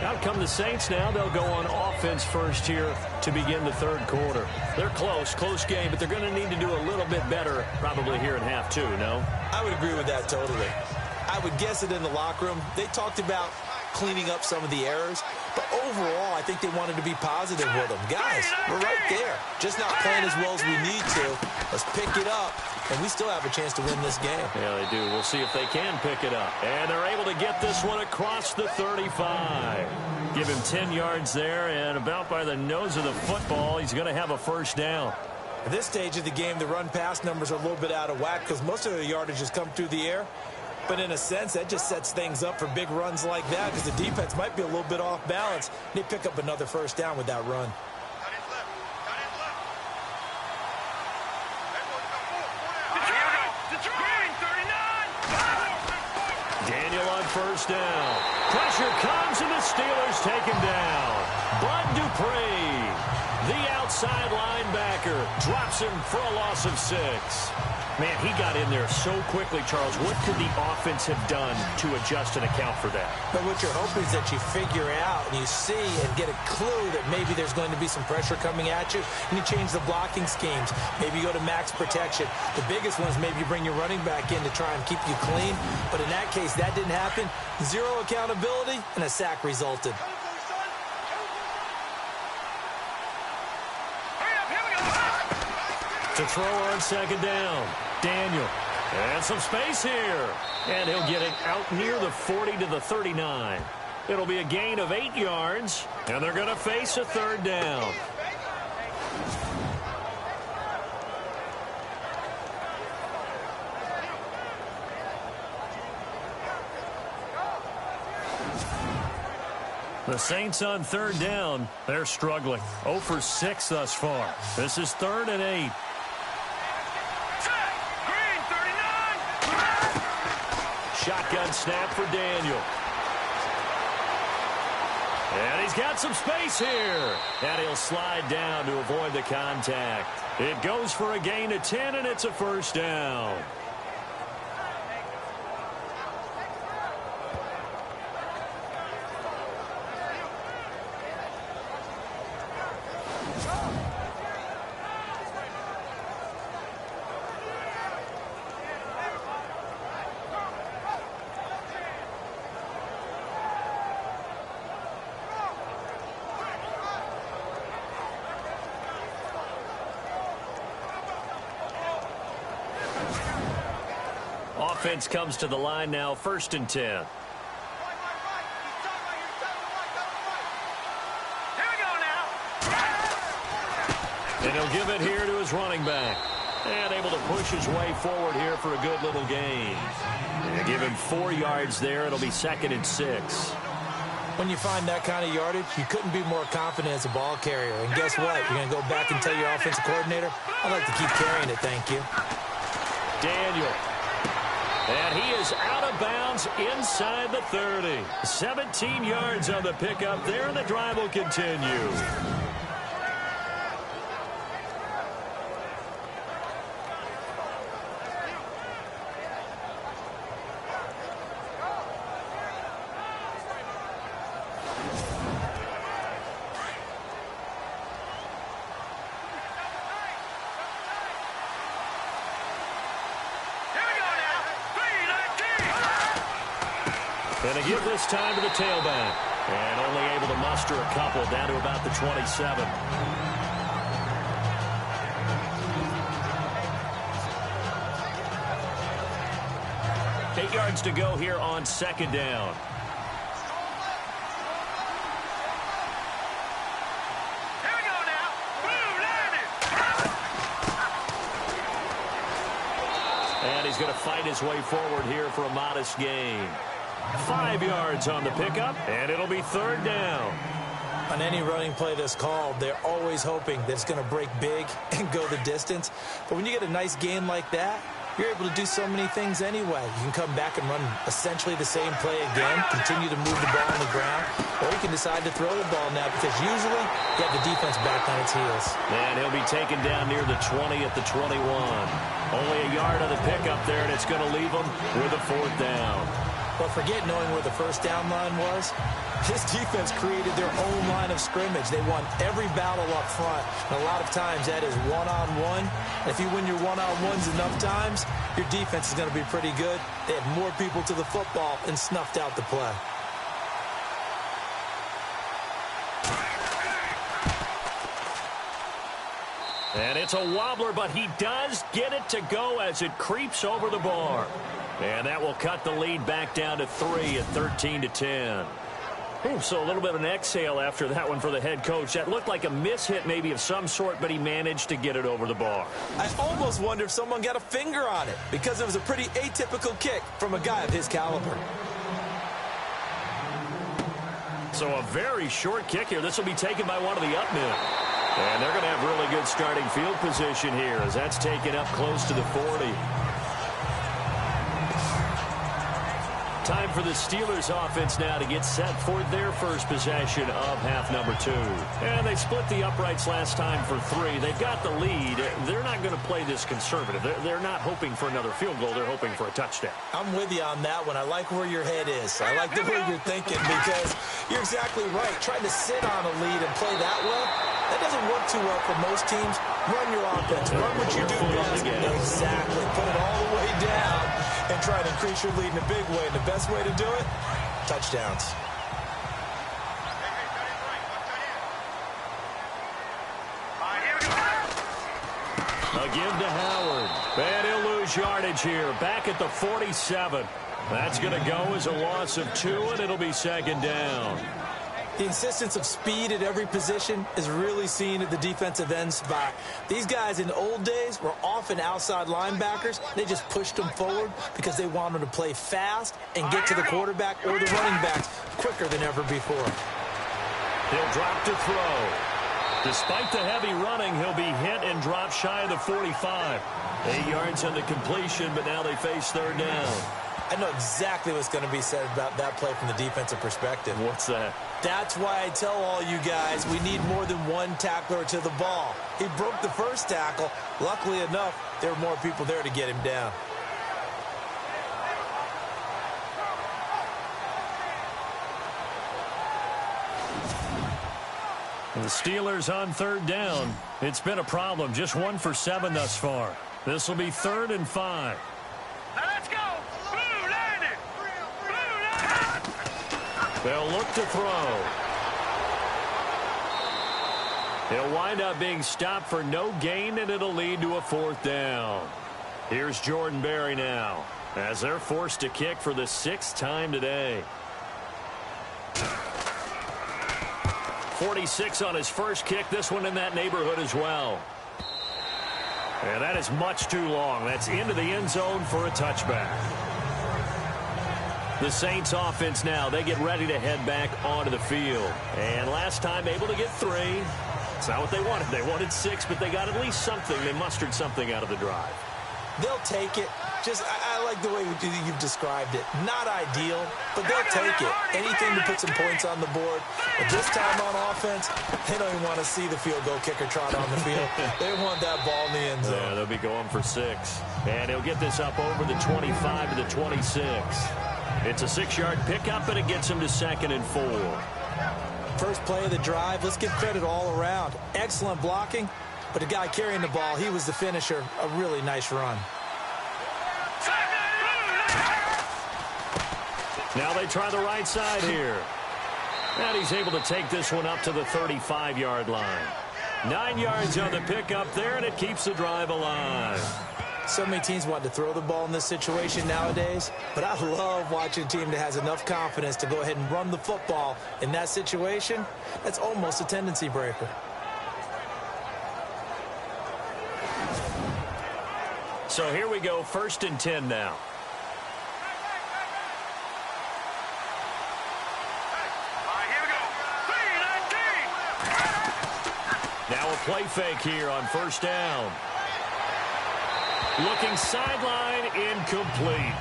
Out come the Saints now. They'll go on offense first here to begin the 3rd quarter. They're close game, but they're going to need to do a little bit better probably here in half 2, no? I would agree with that totally. I would guess it in the locker room. They talked about cleaning up some of the errors, but overall, I think they wanted to be positive with them. Guys, we're right there. Just not playing as well as we need to. Let's pick it up, and we still have a chance to win this game. Yeah, they do. We'll see if they can pick it up. And they're able to get this one across the 35. Give him 10 yards there, and about by the nose of the football, he's going to have a 1st down. At this stage of the game, the run-pass numbers are a little bit out of whack because most of the yardage has come through the air. But in a sense, that just sets things up for big runs like that because the defense might be a little bit off balance. They pick up another 1st down with that run. Daniel on 1st down. Pressure comes, and the Steelers take him down. Bud Dupree, the outside linebacker, drops him for a loss of 6. Man, he got in there so quickly, Charles. What could the offense have done to adjust and account for that? But what you're hoping is that you figure out and you see and get a clue that maybe there's going to be some pressure coming at you, and you change the blocking schemes. Maybe you go to max protection. The biggest one is maybe you bring your running back in to try and keep you clean. But in that case, that didn't happen. 0 accountability, and a sack resulted. To throw on 2nd down. Daniel. And some space here. And he'll get it out near the 40 to the 39. It'll be a gain of 8 yards. And they're going to face a 3rd down. The Saints on 3rd down. They're struggling. 0 for 6 thus far. This is 3rd and 8. Shotgun snap for Daniel. And he's got some space here. And he'll slide down to avoid the contact. It goes for a gain of 10, and it's a 1st down. Offense comes to the line now, 1st and 10. And he'll give it here to his running back. And able to push his way forward here for a good little gain. And give him 4 yards there. It'll be 2nd and 6. When you find that kind of yardage, you couldn't be more confident as a ball carrier. And guess what? You're going to go back and tell your offensive coordinator, I'd like to keep carrying it, thank you. Daniel. And he is out of bounds inside the 30. 17 yards on the pickup there, and the drive will continue. Going to give this time to the tailback. And only able to muster a couple down to about the 27. Eight yards to go here on 2nd down. Here we go now. he's going to fight his way forward here for a modest gain. 5 yards on the pickup, and it'll be third down. On any running play that's called, they're always hoping that it's going to break big and go the distance. But when you get a nice gain like that, you're able to do so many things anyway. You can come back and run essentially the same play again, continue to move the ball on the ground, or you can decide to throw the ball now because usually you have the defense back on its heels. And he'll be taken down near the 20 at the 21. Only a yard on the pickup there, and it's going to leave him with a fourth down. But forget knowing where the first down line was. This defense created their own line of scrimmage. They won every battle up front. And a lot of times that is one-on-one. If you win your one-on-ones enough times, your defense is going to be pretty good. They had more people to the football and snuffed out the play. And it's a wobbler, but he does get it to go as it creeps over the bar. And that will cut the lead back down to 3 at 13-10. So a little bit of an exhale after that one for the head coach. That looked like a mishit maybe of some sort, but he managed to get it over the bar. I almost wonder if someone got a finger on it because it was a pretty atypical kick from a guy of his caliber. So a very short kick here. This will be taken by one of the up men. And they're going to have really good starting field position here as that's taken up close to the 40. Time for the Steelers offense now to get set for their first possession of half number 2. And they split the uprights last time for 3. They've got the lead. They're not going to play this conservative. They're not hoping for another field goal. They're hoping for a touchdown. I'm with you on that one. I like where your head is. I like the way you're thinking because you're exactly right. Trying to sit on a lead and play that way, that doesn't work too well for most teams. Run your offense. Run what you do best. Exactly. Put it all the way down and try to increase your lead in a big way. And the best way to do it, touchdowns. A give to Howard. And he'll lose yardage here. Back at the 47. That's going to go as a loss of 2, and it'll be second down. The insistence of speed at every position is really seen at the defensive end spot. These guys in the old days were often outside linebackers. They just pushed them forward because they wanted to play fast and get to the quarterback or the running backs quicker than ever before. He'll drop to throw. Despite the heavy running, he'll be hit and drop shy of the 45. 8 yards on the completion, but now they face third down. I know exactly what's going to be said about that play from the defensive perspective. What's that? That's why I tell all you guys we need more than one tackler to the ball. He broke the first tackle. Luckily enough, there were more people there to get him down. The Steelers on third down. It's been a problem. Just 1 for 7 thus far. This will be 3rd and 5. Now let's go. Blue landed. Blue landed. They'll look to throw. He'll wind up being stopped for no gain, and it'll lead to a 4th down. Here's Jordan Berry now as they're forced to kick for the 6th time today. 46 on his first kick. This one in that neighborhood as well. And that is much too long. That's into the end zone for a touchback. The Saints offense now, they get ready to head back onto the field. And last time able to get 3. It's not what they wanted. They wanted 6, but they got at least something. They mustered something out of the drive. They'll take it. I like the way you've described it. Not ideal, but they'll take it. Anything to put some points on the board. But this time on offense, they don't even want to see the field goal kicker trot on the field. They want that ball in the end zone. Yeah, they'll be going for 6. And he'll get this up over the 25 to the 26. It's a 6-yard pickup, and it gets him to 2nd and 4. First play of the drive, let's give credit all around. Excellent blocking, but the guy carrying the ball, he was the finisher. A really nice run. Now they try the right side here. And he's able to take this one up to the 35-yard line. 9 yards on the pickup there, and it keeps the drive alive. So many teams want to throw the ball in this situation nowadays, but I love watching a team that has enough confidence to go ahead and run the football in that situation. That's almost a tendency breaker. So here we go, 1st and 10 now. Now a play fake here on 1st down. Looking sideline, incomplete.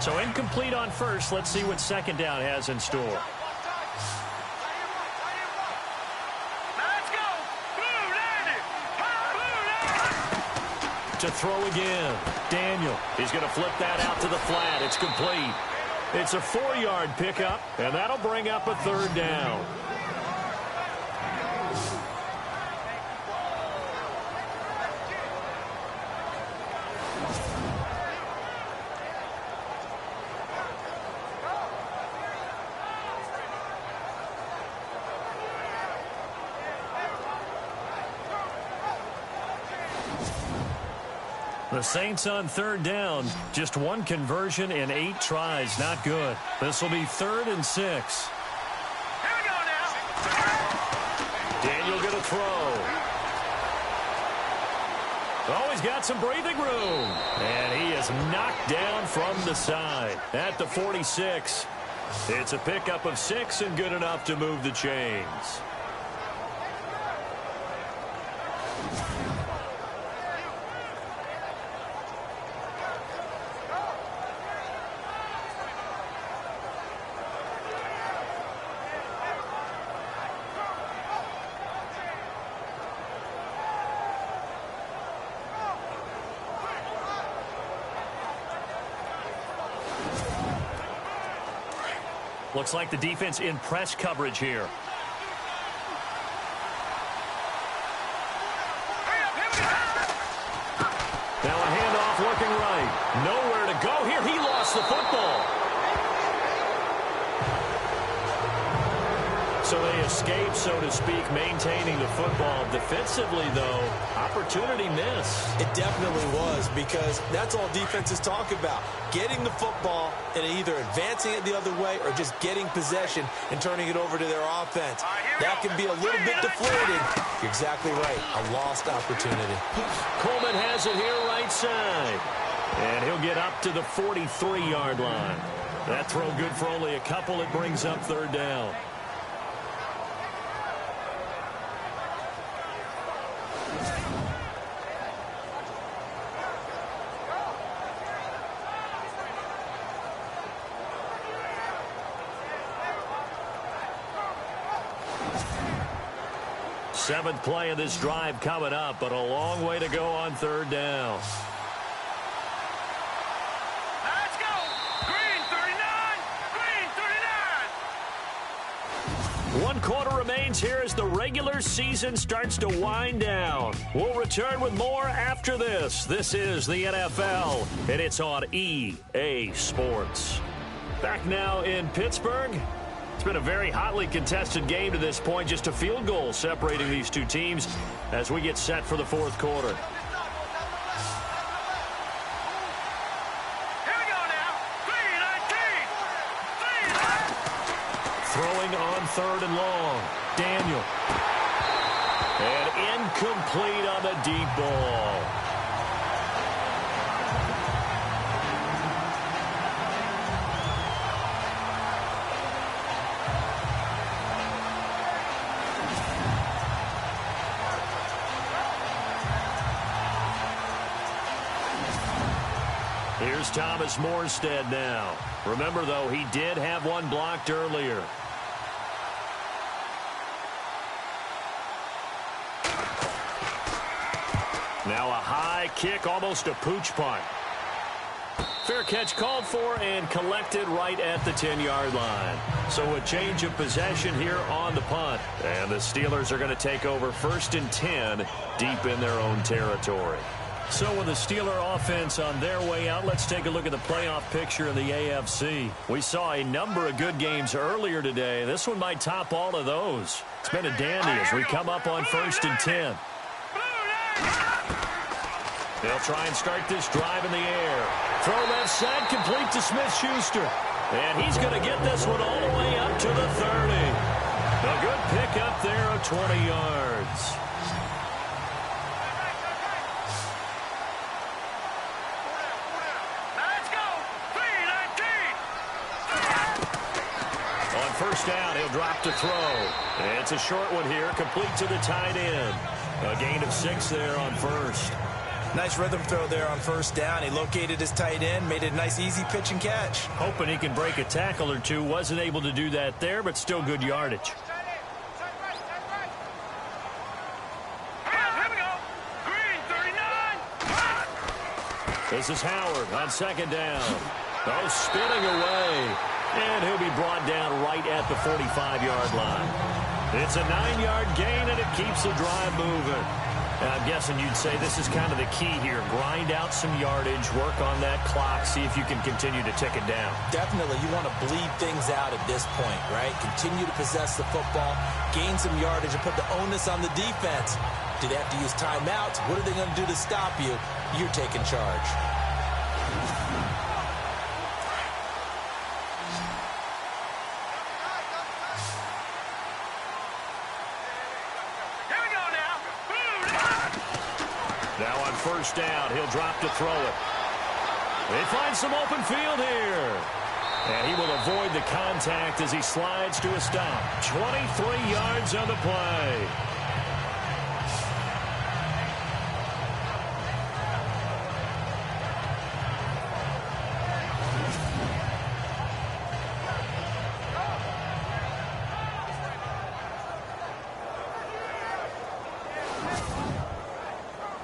So incomplete on 1st. Let's see what 2nd down has in store. Let's go. Blue landed. To throw again. Daniel. He's going to flip that out to the flat. It's complete. It's a 4-yard pickup, and that'll bring up a 3rd down. The Saints on 3rd down. Just 1 conversion in 8 tries. Not good. This will be 3rd and 6. Here we go now. Daniel going to throw. Oh, he's got some breathing room. And he is knocked down from the side at the 46. It's a pickup of 6 and good enough to move the chains. Looks like the defense in press coverage here. Now a handoff looking right. Nowhere to go here. He lost the football. So they escape, so to speak, maintaining the football. Defensively, though, opportunity miss. It definitely was, because that's all defenses talk about. Getting the football and either advancing it the other way or just getting possession and turning it over to their offense. That can be a little bit deflating. You're exactly right. A lost opportunity. Coleman has it here right side. And he'll get up to the 43-yard line. That throw good for only a couple. It brings up 3rd down. Seventh play of this drive coming up, but a long way to go on 3rd down. Let's go. Green 39. Green 39. 1 quarter remains here as the regular season starts to wind down. We'll return with more after this. This is the NFL, and it's on EA Sports. Back now in Pittsburgh. It's been a very hotly contested game to this point. Just a field goal separating these two teams as we get set for the 4th quarter. Here we go now. 3-19. Throwing on 3rd and long. Daniel. And incomplete on the deep ball. Here's Thomas Morstead now. Remember, though, he did have one blocked earlier. Now a high kick, almost a pooch punt. Fair catch called for and collected right at the 10-yard line. So a change of possession here on the punt. And the Steelers are going to take over 1st and 10 deep in their own territory. So with the Steeler offense on their way out, let's take a look at the playoff picture in the AFC. We saw a number of good games earlier today. This one might top all of those. It's been a dandy as we come up on 1st and 10. They'll try and start this drive in the air. Throw left side, complete to Smith-Schuster. And he's going to get this one all the way up to the 30. A good pick up there of 20 yards. Let's go. 3-19. On first down, he'll drop to throw. And it's a short one here, complete to the tight end. A gain of 6 there on first. Nice rhythm throw there on first down. He located his tight end, made it a nice easy pitch and catch. Hoping he can break a tackle or two. Wasn't able to do that there, but still good yardage. Here we go. Green 39. This is Howard on second down. Oh, spinning away. And he'll be brought down right at the 45-yard line. It's a 9-yard gain, and it keeps the drive moving. I'm guessing you'd say this is kind of the key here. Grind out some yardage, work on that clock, see if you can continue to tick it down. Definitely, you want to bleed things out at this point, right? Continue to possess the football, gain some yardage, and put the onus on the defense. Do they have to use timeouts? What are they going to do to stop you? You're taking charge. First down, he'll drop to throw it. They find some open field here. And he will avoid the contact as he slides to a stop. 23 yards on the play.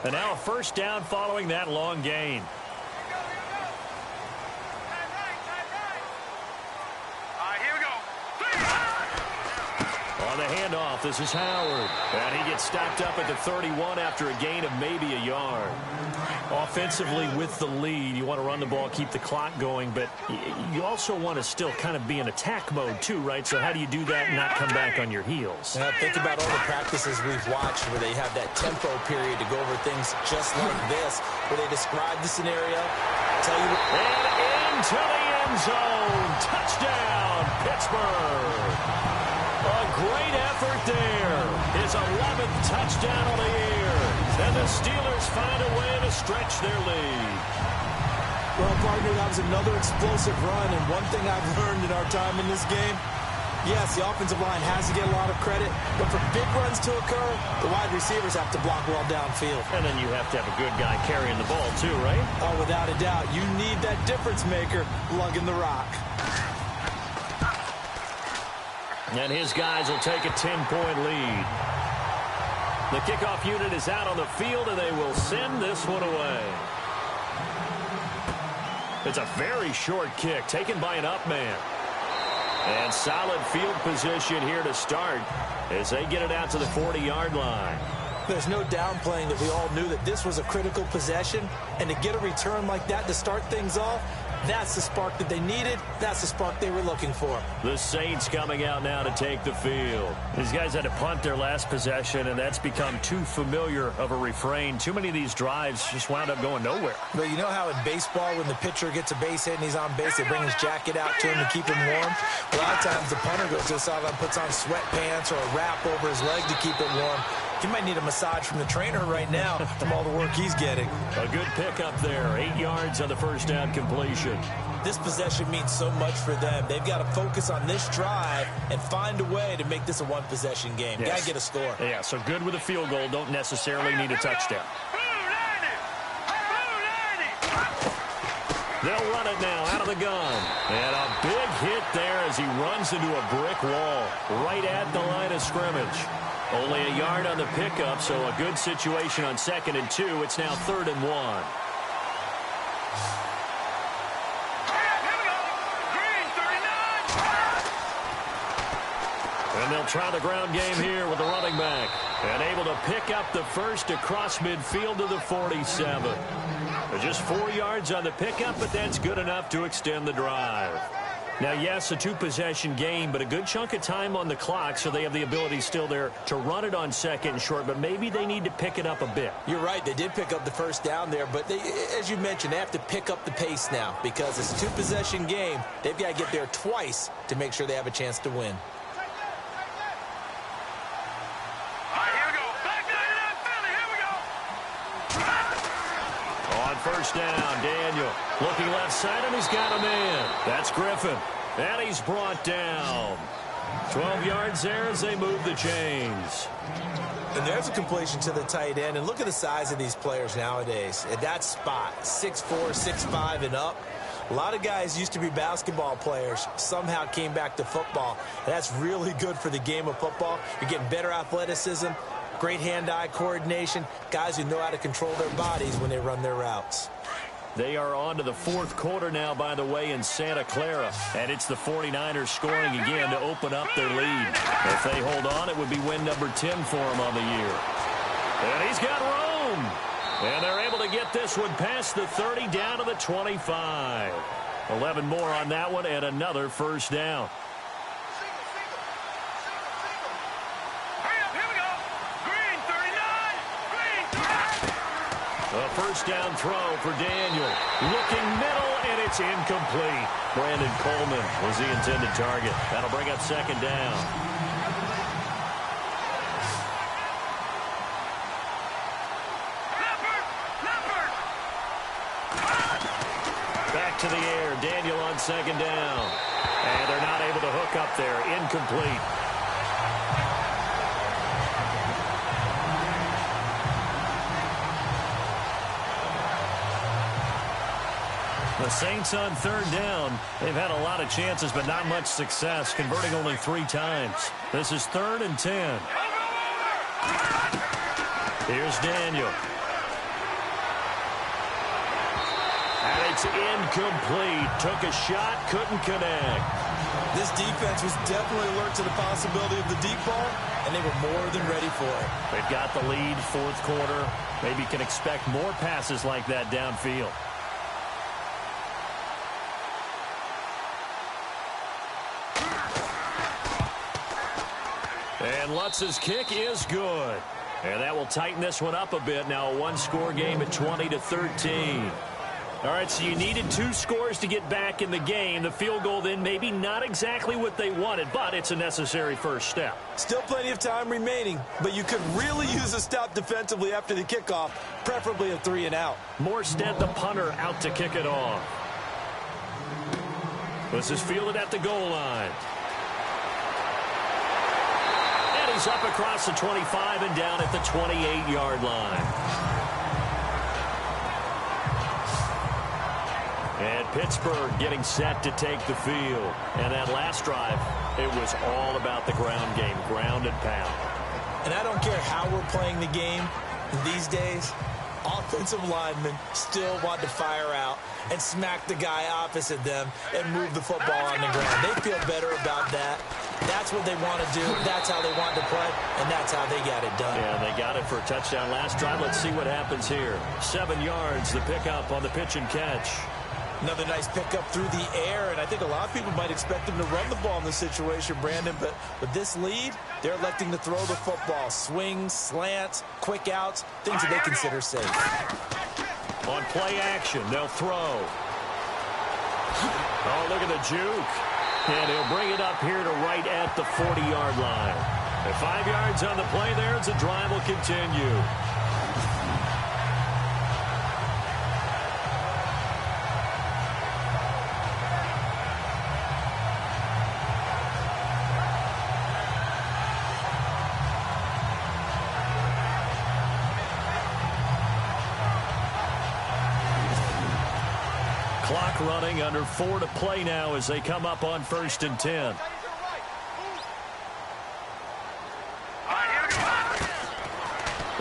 And now a first down following that long gain. Here we go. On the handoff, this is Howard. And he gets stopped up at the 31 after a gain of maybe a yard. Offensively with the lead, you want to run the ball, keep the clock going, but you also want to still kind of be in attack mode too, right? So how do you do that and not come back on your heels? Now, think about all the practices we've watched where they have that tempo period to go over things just like this, where they describe the scenario, tell you... And into the end zone. Touchdown, Pittsburgh. A great effort there. His 11th touchdown of the year. And the Steelers find a way to stretch their lead. Well, partner, that was another explosive run. And one thing I've learned in our time in this game, yes, the offensive line has to get a lot of credit. But for big runs to occur, the wide receivers have to block well downfield. And then you have to have a good guy carrying the ball too, right? Oh, without a doubt. You need that difference maker lugging the rock. And his guys will take a 10-point lead. The kickoff unit is out on the field, and they will send this one away. It's a very short kick taken by an up man. And solid field position here to start as they get it out to the 40-yard line. There's no downplaying that we all knew that this was a critical possession. And to get a return like that to start things off, that's the spark that they needed. That's the spark they were looking for. The Saints coming out now to take the field. These guys had to punt their last possession, and that's become too familiar of a refrain. Too many of these drives just wound up going nowhere. Well, you know how in baseball when the pitcher gets a base hit and he's on base, they bring his jacket out to him to keep him warm? A lot of times the punter goes to the sideline, puts on sweatpants or a wrap over his leg to keep it warm. He might need a massage from the trainer right now from all the work he's getting. A good pickup there. 8 yards on the first down completion. This possession means so much for them. They've got to focus on this drive and find a way to make this a one-possession game. Yes. Got to get a score. Yeah, so good with a field goal. Don't necessarily need a touchdown. They'll run it now out of the gun. And a big hit there as he runs into a brick wall right at the line of scrimmage. Only a yard on the pickup, so a good situation on 2nd and 2. It's now 3rd and 1. And they'll try the ground game here with the running back. And able to pick up the first across midfield to the 47. Just 4 yards on the pickup, but that's good enough to extend the drive. Now, yes, a two-possession game, but a good chunk of time on the clock, so they have the ability still there to run it on second and short, but maybe they need to pick it up a bit. You're right. They did pick up the first down there, but they, as you mentioned, they have to pick up the pace now because it's a two-possession game. They've got to get there twice to make sure they have a chance to win. First down, Daniel. Looking left side, and he's got a man. That's Griffin. And he's brought down. 12 yards there as they move the chains. And there's a completion to the tight end. And look at the size of these players nowadays. At that spot, 6'4", 6'5", and up. A lot of guys used to be basketball players, somehow came back to football. And that's really good for the game of football. You're getting better athleticism, great hand-eye coordination, guys who know how to control their bodies when they run their routes. They are on to the fourth quarter now, by the way, in Santa Clara. And it's the 49ers scoring again to open up their lead. If they hold on, it would be win number 10 for them on the year. And he's got room. And they're able to get this one past the 30 down to the 25. 11 more on that one and another first down. A first down throw for Daniel. Looking middle, and it's incomplete. Brandon Coleman was the intended target. That'll bring up second down. Back to the air. Daniel on second down. And they're not able to hook up there. Incomplete. The Saints on third down. They've had a lot of chances, but not much success, converting only 3 times. This is 3rd and 10. Here's Daniel. And it's incomplete. Took a shot, couldn't connect. This defense was definitely alert to the possibility of the deep ball, and they were more than ready for it. They've got the lead, fourth quarter. Maybe can expect more passes like that downfield. And Lutz's kick is good. And that will tighten this one up a bit. Now a one-score game at 20-13. All right, so you needed 2 scores to get back in the game. The field goal then maybe not exactly what they wanted, but it's a necessary first step. Still plenty of time remaining, but you could really use a stop defensively after the kickoff, preferably a 3 and out. Morstead, the punter, out to kick it off. This is fielded at the goal line. He's up across the 25 and down at the 28-yard line. And Pittsburgh getting set to take the field. And that last drive, it was all about the ground game, ground and pound. And I don't care how we're playing the game these days, offensive linemen still want to fire out and smack the guy opposite them and move the football on the ground. They feel better about that. That's what they want to do. That's how they want to play, and that's how they got it done. Yeah, they got it for a touchdown last drive. Let's see what happens here. 7 yards, the pickup on the pitch and catch. Another nice pickup through the air, and I think a lot of people might expect them to run the ball in this situation, Brandon, but with this lead, they're electing to throw the football. Swings, slants, quick outs, things that they consider safe. On play action, they'll throw. Oh, look at the juke. And he'll bring it up here to right at the 40-yard line. At 5 yards on the play there, the drive will continue. Clock running, under 4 to play now as they come up on 1st and 10.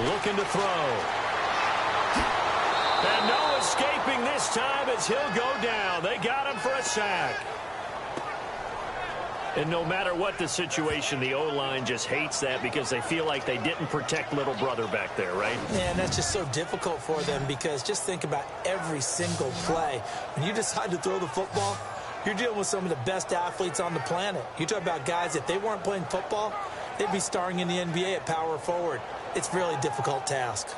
Looking to throw. And no escaping this time as he'll go down. They got him for a sack. And no matter what the situation, the O-line just hates that because they feel like they didn't protect little brother back there, right? Yeah, and that's just so difficult for them because just think about every single play. When you decide to throw the football, You're dealing with some of the best athletes on the planet. You talk about guys, if they weren't playing football, they'd be starring in the NBA at power forward. It's a really difficult task.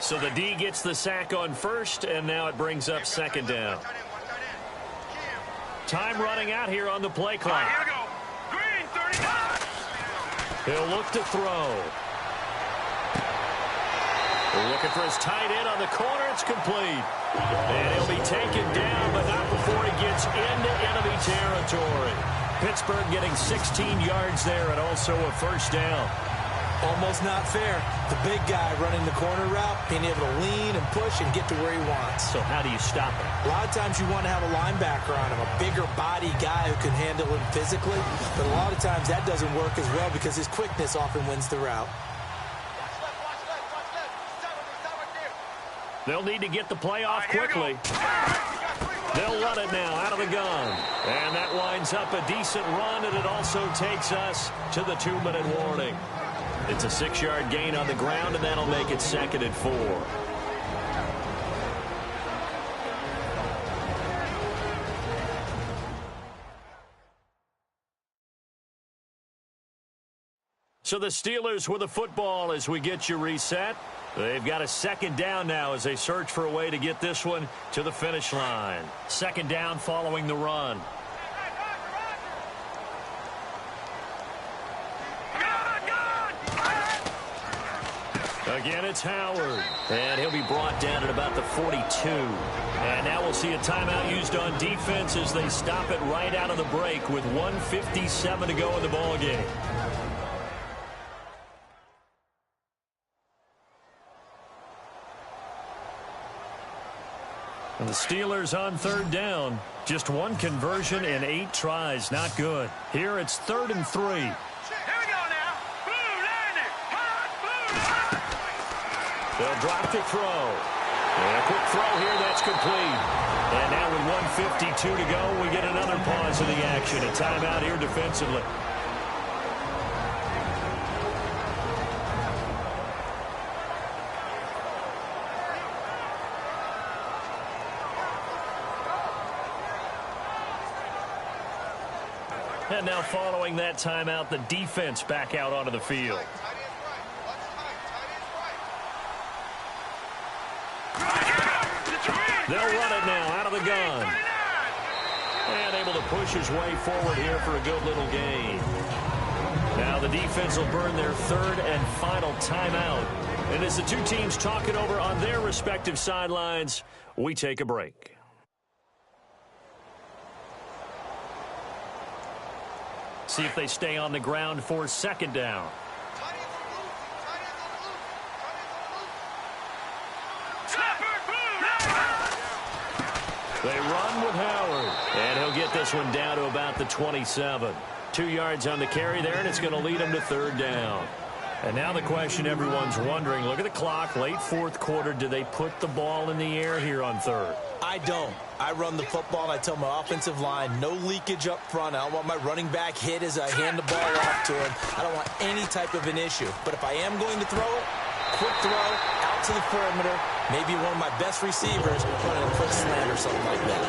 So the D gets the sack on first, and now it brings up second down. Time running out here on the play clock. Here we go. Green, 39. He'll look to throw. Looking for his tight end on the corner. It's complete. And he'll be taken down, but not before he gets into enemy territory. Pittsburgh getting 16 yards there and also a first down. Almost not fair. The big guy running the corner route, being able to lean and push and get to where he wants. So how do you stop him? A lot of times you want to have a linebacker on him, a bigger body guy who can handle him physically. But a lot of times that doesn't work as well because his quickness often wins the route. They'll need to get the play off quickly. They'll run it now out of the gun. And that winds up a decent run, and it also takes us to the 2-minute warning. It's a 6-yard gain on the ground, and that'll make it 2nd and 4. So the Steelers with the football as we get you reset. They've got a second down now as they search for a way to get this one to the finish line. Second down following the run. Again, it's Howard. And he'll be brought down at about the 42. And now we'll see a timeout used on defense as they stop it right out of the break with 1:57 to go in the ballgame. And the Steelers on third down. Just one conversion in 8 tries. Not good. Here it's 3rd and 3. Here we go now. Blue line it. Hot blue line. They'll drop to throw. And a quick throw here. That's complete. And now with 1:52 to go, we get another pause of the action. A timeout here defensively. And now following that timeout, the defense back out onto the field. They'll run it now out of the gun. And able to push his way forward here for a good little gain. Now the defense will burn their 3rd and final timeout. And as the two teams talk it over on their respective sidelines, we take a break. See if they stay on the ground for second down. They run with Howard. And he'll get this one down to about the 27. 2 yards on the carry there, and it's going to lead him to 3rd down. And now the question everyone's wondering, look at the clock, late 4th quarter. Do they put the ball in the air here on 3rd? I don't. I run the football, and I tell my offensive line, no leakage up front. I don't want my running back hit as I hand the ball off to him. I don't want any type of an issue. But if I am going to throw it, quick throw, out to the perimeter, maybe one of my best receivers running a quick slant or something like that.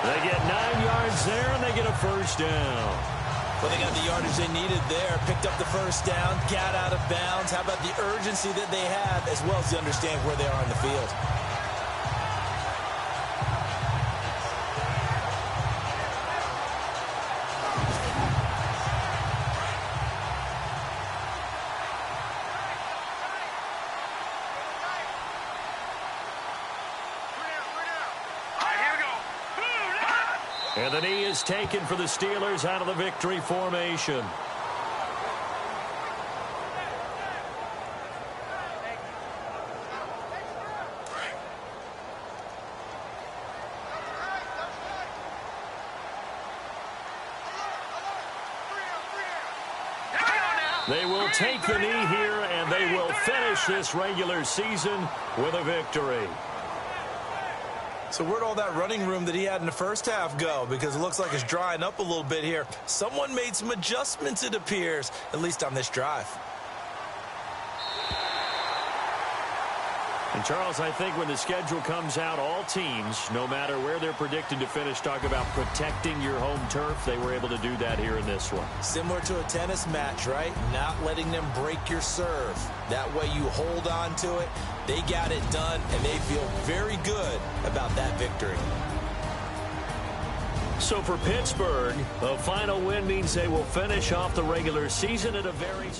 They get 9 yards there, and they get a first down. Well, they got the yardage they needed there, picked up the first down, got out of bounds. How about the urgency that they have, as well as to understand where they are in the field? And the knee is taken for the Steelers out of the victory formation. They will take the knee here, and they will finish this regular season with a victory. So where'd all that running room that he had in the first half go? Because it looks like it's drying up a little bit here. Someone made some adjustments, it appears, at least on this drive. And, Charles, I think when the schedule comes out, all teams, no matter where they're predicted to finish, talk about protecting your home turf. They were able to do that here in this one. Similar to a tennis match, right? Not letting them break your serve. That way you hold on to it. They got it done, and they feel very good about that victory. So for Pittsburgh, a final win means they will finish off the regular season at a very...